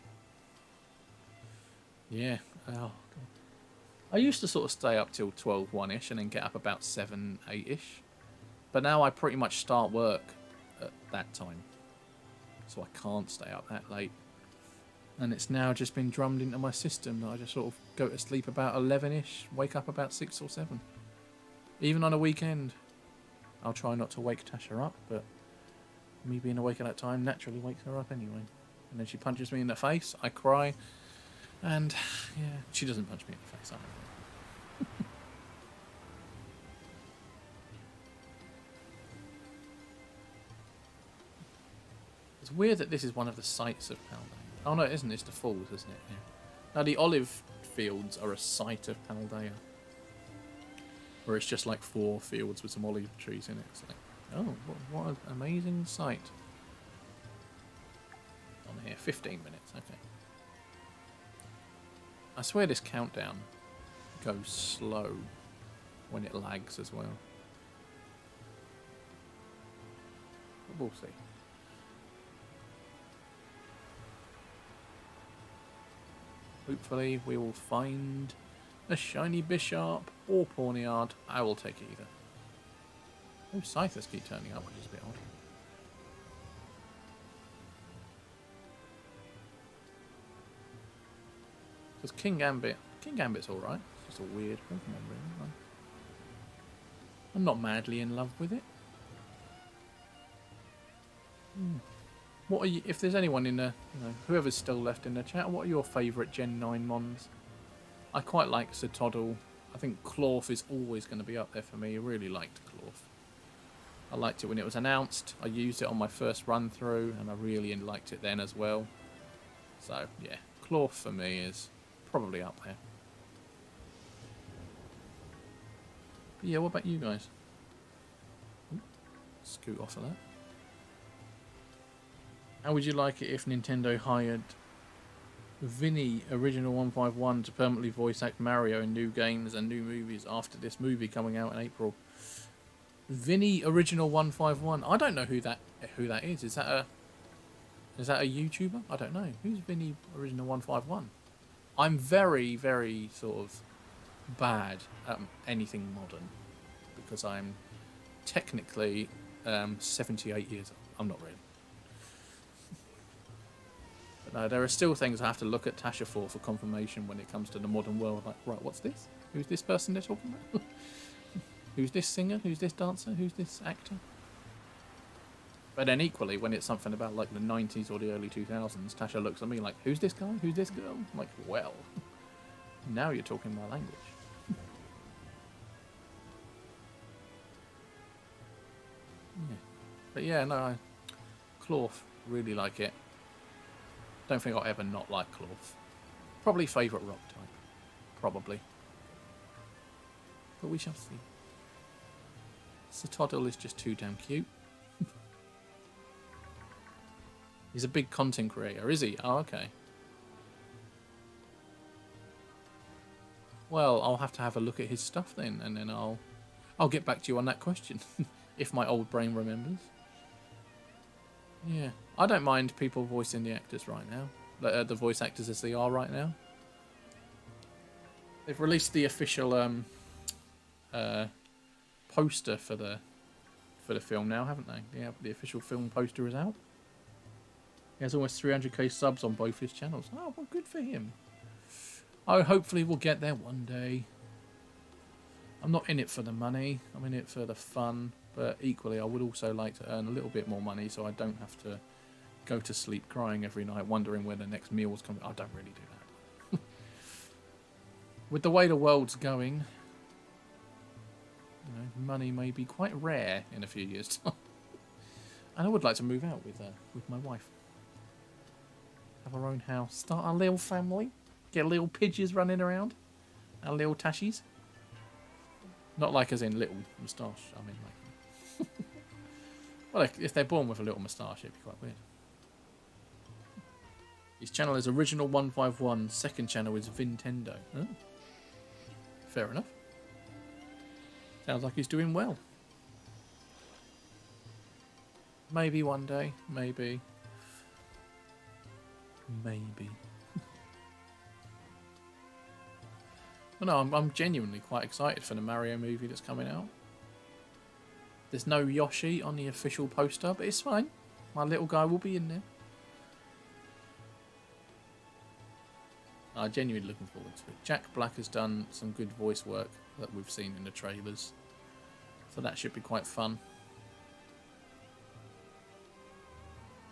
Yeah. Oh, God. I used to sort of stay up till 12, 1-ish, and then get up about 7, 8-ish. But now I pretty much start work at that time, so I can't stay up that late. And it's now just been drummed into my system that I just sort of go to sleep about 11ish, wake up about 6 or 7. Even on a weekend. I'll try not to wake Tasha up, but me being awake at that time naturally wakes her up anyway. And then she punches me in the face, I cry, and yeah, she doesn't punch me in the face, I don't know. It's weird that this is one of the sites of Paldea. Oh no, it isn't, it's the falls, isn't it? Yeah. Now the olive fields are a site of Paldea. Where it's just like 4 fields with some olive trees in it. It's like, oh, what an amazing sight. On here, 15 minutes, okay. I swear this countdown goes slow when it lags as well. But we'll see. Hopefully we will find a shiny Bishop or Pawniard. I will take either. Oh, Scythers keep turning up, which is a bit odd. Because King Gambit's alright. It's just a weird Pokemon, really. I'm not madly in love with it. What are you? If there's anyone in the, whoever's still left in the chat, what are your favourite Gen 9 mons? I quite like Cetoddle. I think Clorf is always going to be up there for me. I really liked Clorf. I liked it when it was announced. I used it on my first run through, and I really liked it then as well. So yeah, Clorf for me is probably up there. But yeah, what about you guys? Ooh, scoot off of that. How would you like it if Nintendo hired Vinny Original 151 to permanently voice act Mario in new games and new movies after this movie coming out in April? Vinny Original 151. I don't know who that is. Is that a YouTuber? I don't know. Who's Vinny Original 151? I'm very, very sort of bad at anything modern because I'm technically 78 years old. I'm not really. But no, there are still things I have to look at Tasha for confirmation when it comes to the modern world. Like, right, what's this? Who's this person they're talking about? Who's this singer? Who's this dancer? Who's this actor? But then equally, when it's something about like the 90s or the early 2000s, Tasha looks at me like, who's this guy? Who's this girl? I'm like, well, now you're talking my language. Yeah. But yeah, no, Clorf, really like it. Don't think I'll ever not like Clorf. Probably favourite rock type. Probably. But we shall see. Cetoddle is just too damn cute. He's a big content creator, is he? Oh, okay. Well, I'll have to have a look at his stuff then, and then I'll get back to you on that question, if my old brain remembers. Yeah, I don't mind people voicing the actors right now, the voice actors as they are right now. They've released the official poster for the film now, haven't they? Yeah, the official film poster is out. He has almost 300k subs on both his channels. Oh, well, good for him. Oh, hopefully we'll get there one day. I'm not in it for the money. I'm in it for the fun. But equally, I would also like to earn a little bit more money so I don't have to go to sleep crying every night, wondering where the next meal's coming. I don't really do that. With the way the world's going, money may be quite rare in a few years' time. And I would like to move out with my wife. Have our own house. Start our little family. Get little pidges running around. Our little tashies. Not like as in little moustache. I mean like... Well, if they're born with a little moustache, it'd be quite weird. His channel is Original 151. Second channel is Vintendo. Oh. Fair enough. Sounds like he's doing well. Maybe one day. Maybe. Maybe. Well, no, I'm genuinely quite excited for the Mario movie that's coming out. There's no Yoshi on the official poster, but it's fine. My little guy will be in there. I'm genuinely looking forward to it. Jack Black has done some good voice work that we've seen in the trailers, so that should be quite fun.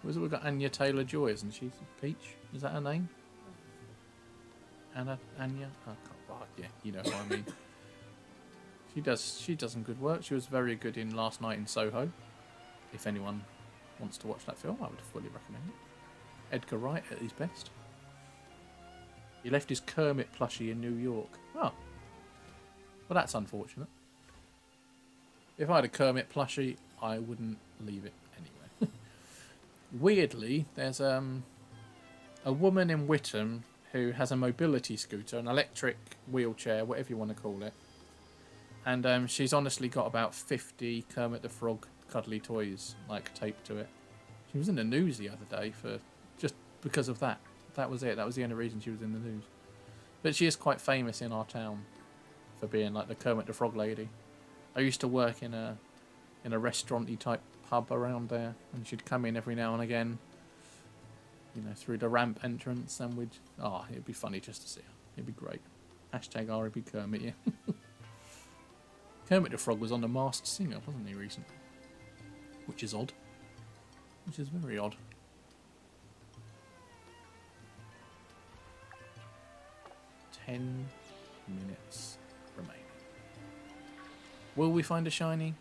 We've got Anya Taylor-Joy, isn't she? Peach? Is that her name? Anya? Oh, yeah, you know what I mean. She does some good work. She was very good in Last Night in Soho. If anyone wants to watch that film, I would fully recommend it. Edgar Wright at his best. He left his Kermit plushie in New York. Oh. Well, that's unfortunate. If I had a Kermit plushie, I wouldn't leave it anywhere. Weirdly, there's a woman in Witham who has a mobility scooter, an electric wheelchair, whatever you want to call it. And she's honestly got about 50 Kermit the Frog cuddly toys, like, taped to it. She was in the news the other day for just because of that. That was it. That was the only reason she was in the news. But she is quite famous in our town for being like the Kermit the Frog lady. I used to work in a restaurant-y type pub around there, and she'd come in every now and again, you know, through the ramp entrance, and we'd... Oh, it'd be funny just to see her. It'd be great. Hashtag RIP Kermit, yeah. Kermit the Frog was on The Masked Singer, wasn't he, recently? Which is odd. Which is very odd. Ten minutes remaining. Will we find a shiny?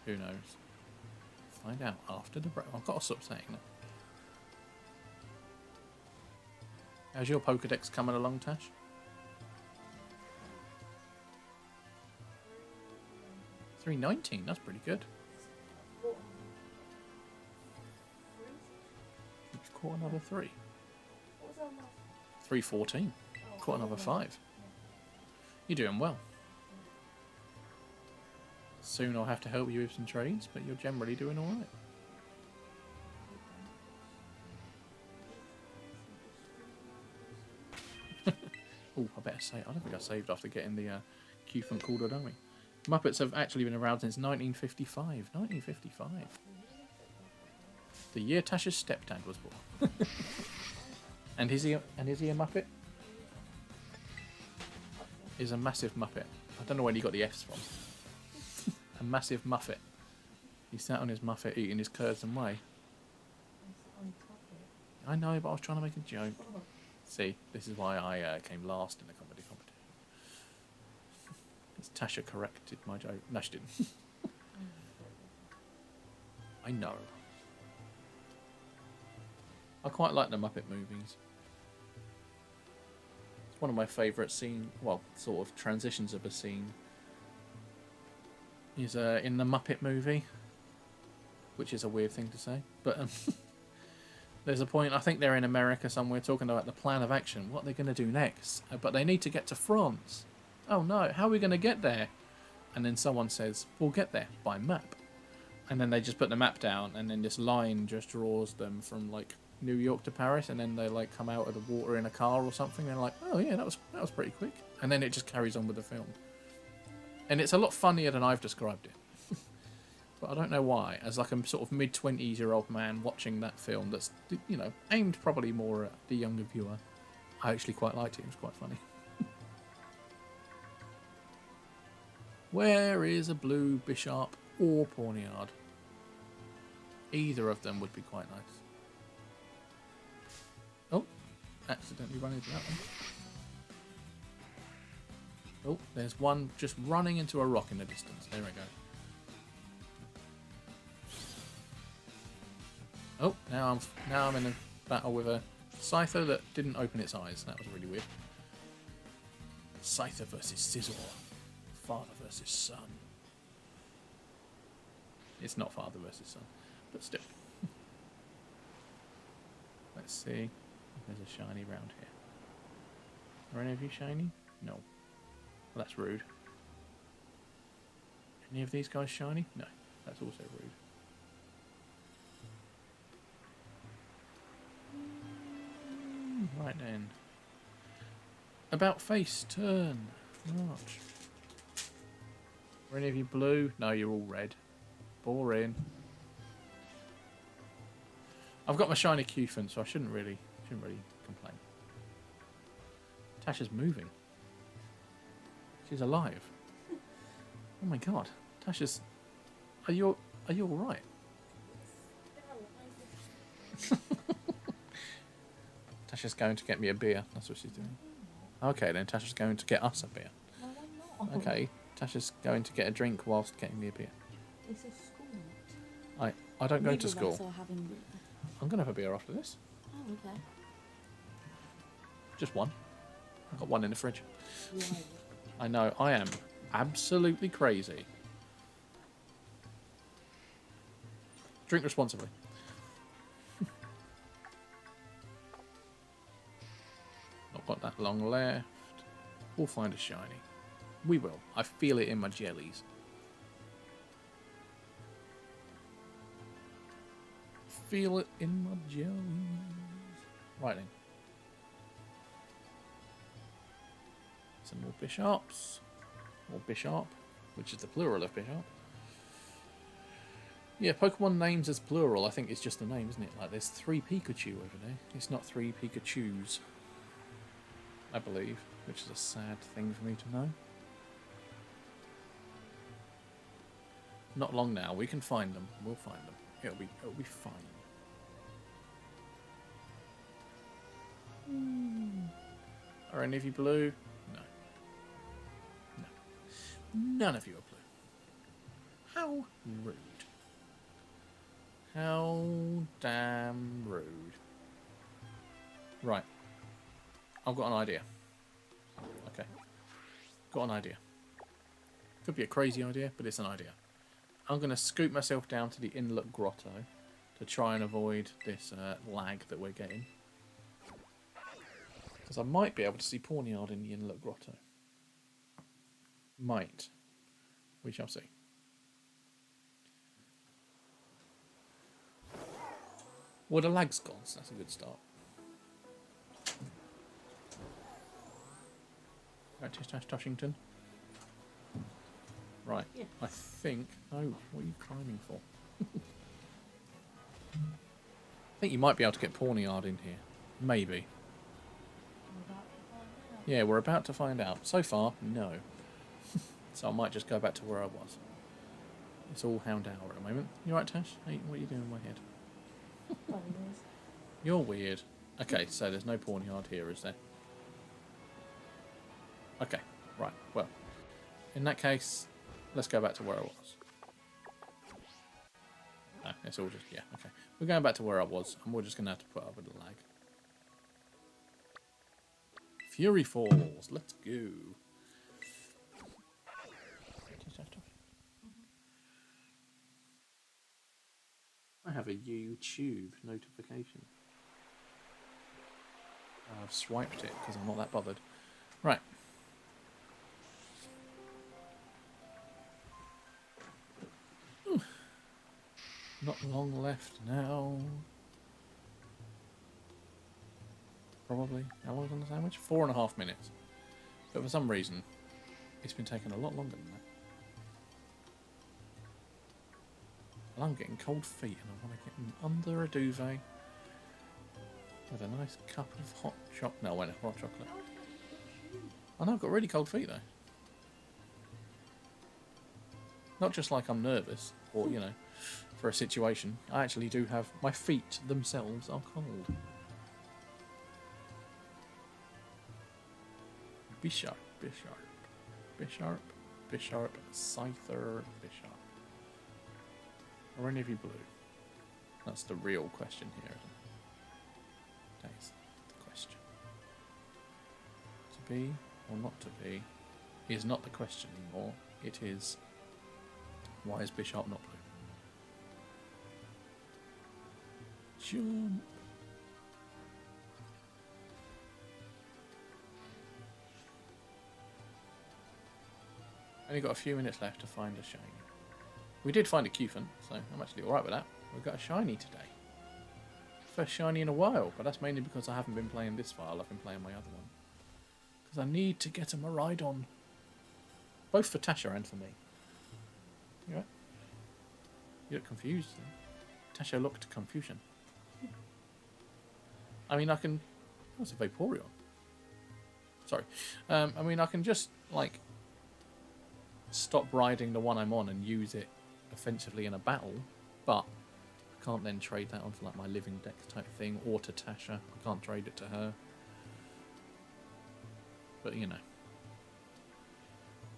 Who knows? Find out after the break. I've got to stop saying that. How's your Pokedex coming along, Tash? $3.19, that's pretty good. You've caught another 3. $3.14. Caught another 5. You're doing well. Soon I'll have to help you with some trades, but you're generally doing alright. Oh, I better say, I don't think I saved after getting the Cufant Caldodami. Muppets have actually been around since 1955. 1955. The year Tasha's stepdad was born. And is he a Muppet? He's a massive Muppet. I don't know where he got the F's from. A massive Muppet. He sat on his Muppet eating his curds and whey. I know, but I was trying to make a joke. See, this is why I came last in the comedy competition. Tasha corrected my joke. No, she didn't. I know. I quite like the Muppet movies. It's one of my favourite scene, well, sort of transitions of a scene, is in the Muppet movie, which is a weird thing to say, but there's a point, I think they're in America somewhere talking about the plan of action, what they're going to do next, but they need to get to France. Oh no, how are we going to get there? And then someone says, we'll get there by map. And then they just put the map down, and then this line just draws them from like New York to Paris, and then they like come out of the water in a car or something, and like, oh yeah, that was pretty quick. And then it just carries on with the film. And it's a lot funnier than I've described it. But I don't know why, as like a sort of mid-20s-year-old man watching that film that's, you know, aimed probably more at the younger viewer, I actually quite liked it. It was quite funny. Where is a blue Bishop or Pawniard? Either of them would be quite nice. Oh, accidentally run into that one. Oh, there's one just running into a rock in the distance. There we go. Oh, now I'm in a battle with a Scyther that didn't open its eyes. That was really weird. Scyther versus Scizor. Father versus son. It's not father versus son, but still. Let's see if there's a shiny round here. Are any of you shiny? No. Well, that's rude. Any of these guys shiny? No, that's also rude. Right then. About face turn. March. Are any of you blue? No, you're all red. Boring. I've got my shiny Cufant, so I shouldn't really complain. Tasha's moving. She's alive. Oh my god. Tasha's... Are you alright? Tasha's going to get me a beer. That's what she's doing. Okay, then Tasha's going to get us a beer. No, I'm not. Okay, Tasha's going to get a drink whilst getting me a beer. It's a school. I don't go Neither to of us school. are having... I'm going to have a beer after this. Oh, okay. Just one. I've got one in the fridge. Right. I know, I am absolutely crazy. Drink responsibly. Not got that long left. We'll find a shiny. We will. I feel it in my jellies. Feel it in my jellies. Right then. Some more bishops. Or bishop, which is the plural of bishop. Yeah, Pokemon names as plural, I think it's just the name, isn't it? Like, there's 3 Pikachu over there. It's not 3 Pikachus, I believe, which is a sad thing for me to know. Not long now. We can find them. We'll find them. It'll be fine. Are any of you blue? No. No. None of you are blue. How rude. How damn rude. Right. I've got an idea. Okay. Got an idea. Could be a crazy idea, but it's an idea. I'm going to scoot myself down to the Inlet Grotto to try and avoid this lag that we're getting. Because I might be able to see Pawniard in the Inlet Grotto. Might. We shall see. Well, the lag's gone, so that's a good start. Right, Tash Tushington. Right, Yeah. I think... Oh, what are you climbing for? I think you might be able to get Pawniard in here. Maybe. Yeah, we're about to find out. So far, no. So I might just go back to where I was. It's all Hound Hour at the moment. You right, Tash? Hey, what are you doing in my head? You're weird. Okay, so there's no Pawniard here, is there? Okay, right. Well, in that case, let's go back to where I was. No, it's all just... Yeah, okay. We're going back to where I was, and we're just going to have to put up with the lag. Fury Falls, let's go. I have a YouTube notification. I've swiped it because I'm not that bothered. Right. Ooh. Not long left now. Probably. How long is on the sandwich? 4.5 minutes. But for some reason, it's been taking a lot longer than that. And I'm getting cold feet and I want to get them under a duvet with a nice cup of hot chocolate. No, wait, hot chocolate. I know, I've got really cold feet though. Not just like I'm nervous or, you know, for a situation. I actually do have... My feet themselves are cold. Bisharp, Bisharp, Bisharp, Bisharp, Scyther, Bisharp. Are any of you blue? That's the real question here, isn't it? That is the question. To be or not to be is not the question anymore. It is, why is Bisharp not blue? Jump. Only got a few minutes left to find a shiny. We did find a Cufant, so I'm actually alright with that. We've got a shiny today. First shiny in a while, but that's mainly because I haven't been playing this file, I've been playing my other one. Because I need to get a Miraidon. Both for Tasha and for me. You right? You look confused. Tasha looked confusion. I mean, I can... That's a Vaporeon. Sorry. I mean, I can just, like, stop riding the one I'm on and use it offensively in a battle, but I can't then trade that on for, like, my living dex type thing, or to Tasha. I can't trade it to her. But, you know.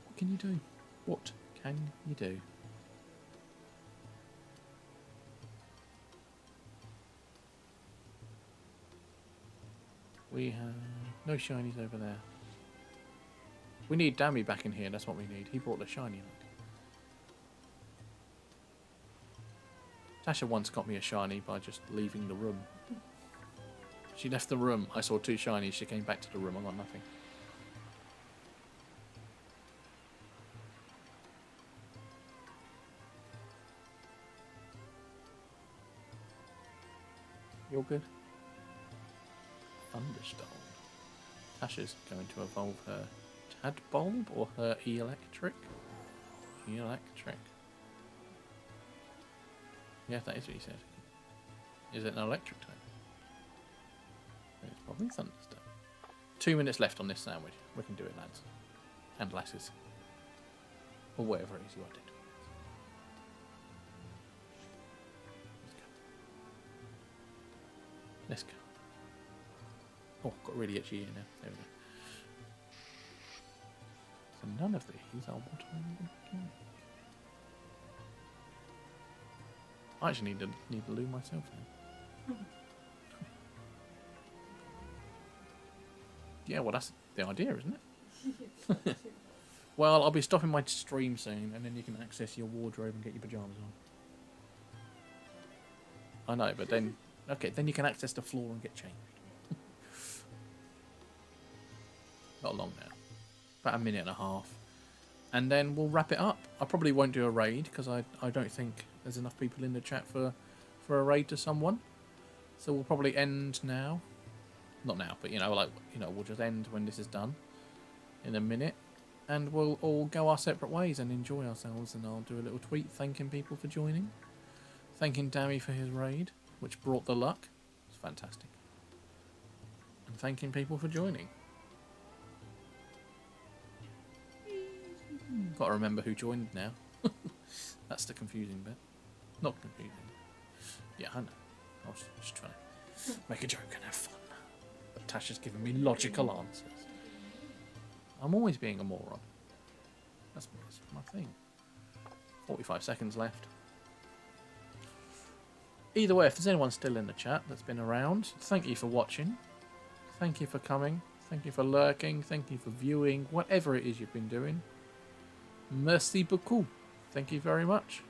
What can you do? What can you do? We have no shinies over there. We need Dammy back in here, that's what we need. He brought the shiny out. Tasha once got me a shiny by just leaving the room. She left the room, I saw 2 shinies, she came back to the room, I got nothing. You're good? Thunderstorm. Tasha's going to evolve her Tadbulb or her Electric? Electric. Yeah, that is what he said. Is it an electric type? It's probably Thunderstorm. 2 minutes left on this sandwich. We can do it, lads. And lasses. Or whatever it is you want to do. Let's go. Oh, got really itchy ear now. There we go. So none of these are what I would like. I actually need to loo myself now. Yeah, well that's the idea, isn't it? Well, I'll be stopping my stream soon, and then you can access your wardrobe and get your pyjamas on. I know, but then... Okay, then you can access the floor and get changed. Not long now. About a minute and a half. And then we'll wrap it up. I probably won't do a raid, because I don't think there's enough people in the chat for a raid to someone. So we'll probably end now. Not now, but we'll just end when this is done. In a minute. And we'll all go our separate ways and enjoy ourselves. And I'll do a little tweet thanking people for joining. Thanking Dammy for his raid, which brought the luck. It's fantastic. And thanking people for joining. Got to remember who joined now. That's the confusing bit. Not confusing. Yeah, I know. I was just trying to make a joke and have fun. But Tasha's giving me logical answers. I'm always being a moron. That's my thing. 45 seconds left. Either way, if there's anyone still in the chat that's been around, thank you for watching. Thank you for coming. Thank you for lurking. Thank you for viewing. Whatever it is you've been doing. Merci beaucoup. Thank you very much.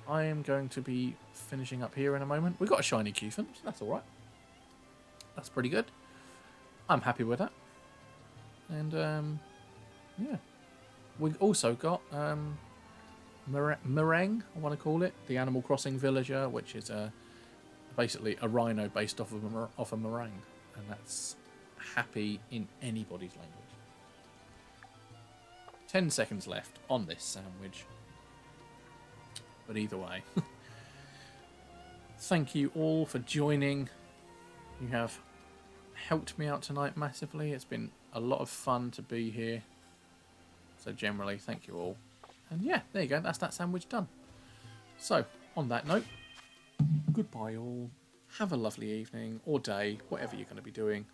I am going to be finishing up here in a moment. We've got a shiny Cufant, so that's alright. That's pretty good. I'm happy with that. And, yeah. We've also got Meringue, I want to call it. The Animal Crossing villager, which is basically a rhino based off a meringue. And that's happy in anybody's language. 10 seconds left on this sandwich. But either way. Thank you all for joining. You have helped me out tonight massively. It's been a lot of fun to be here. So generally, thank you all. And yeah, there you go. That's that sandwich done. So, on that note, goodbye all. Have a lovely evening or day, whatever you're going to be doing.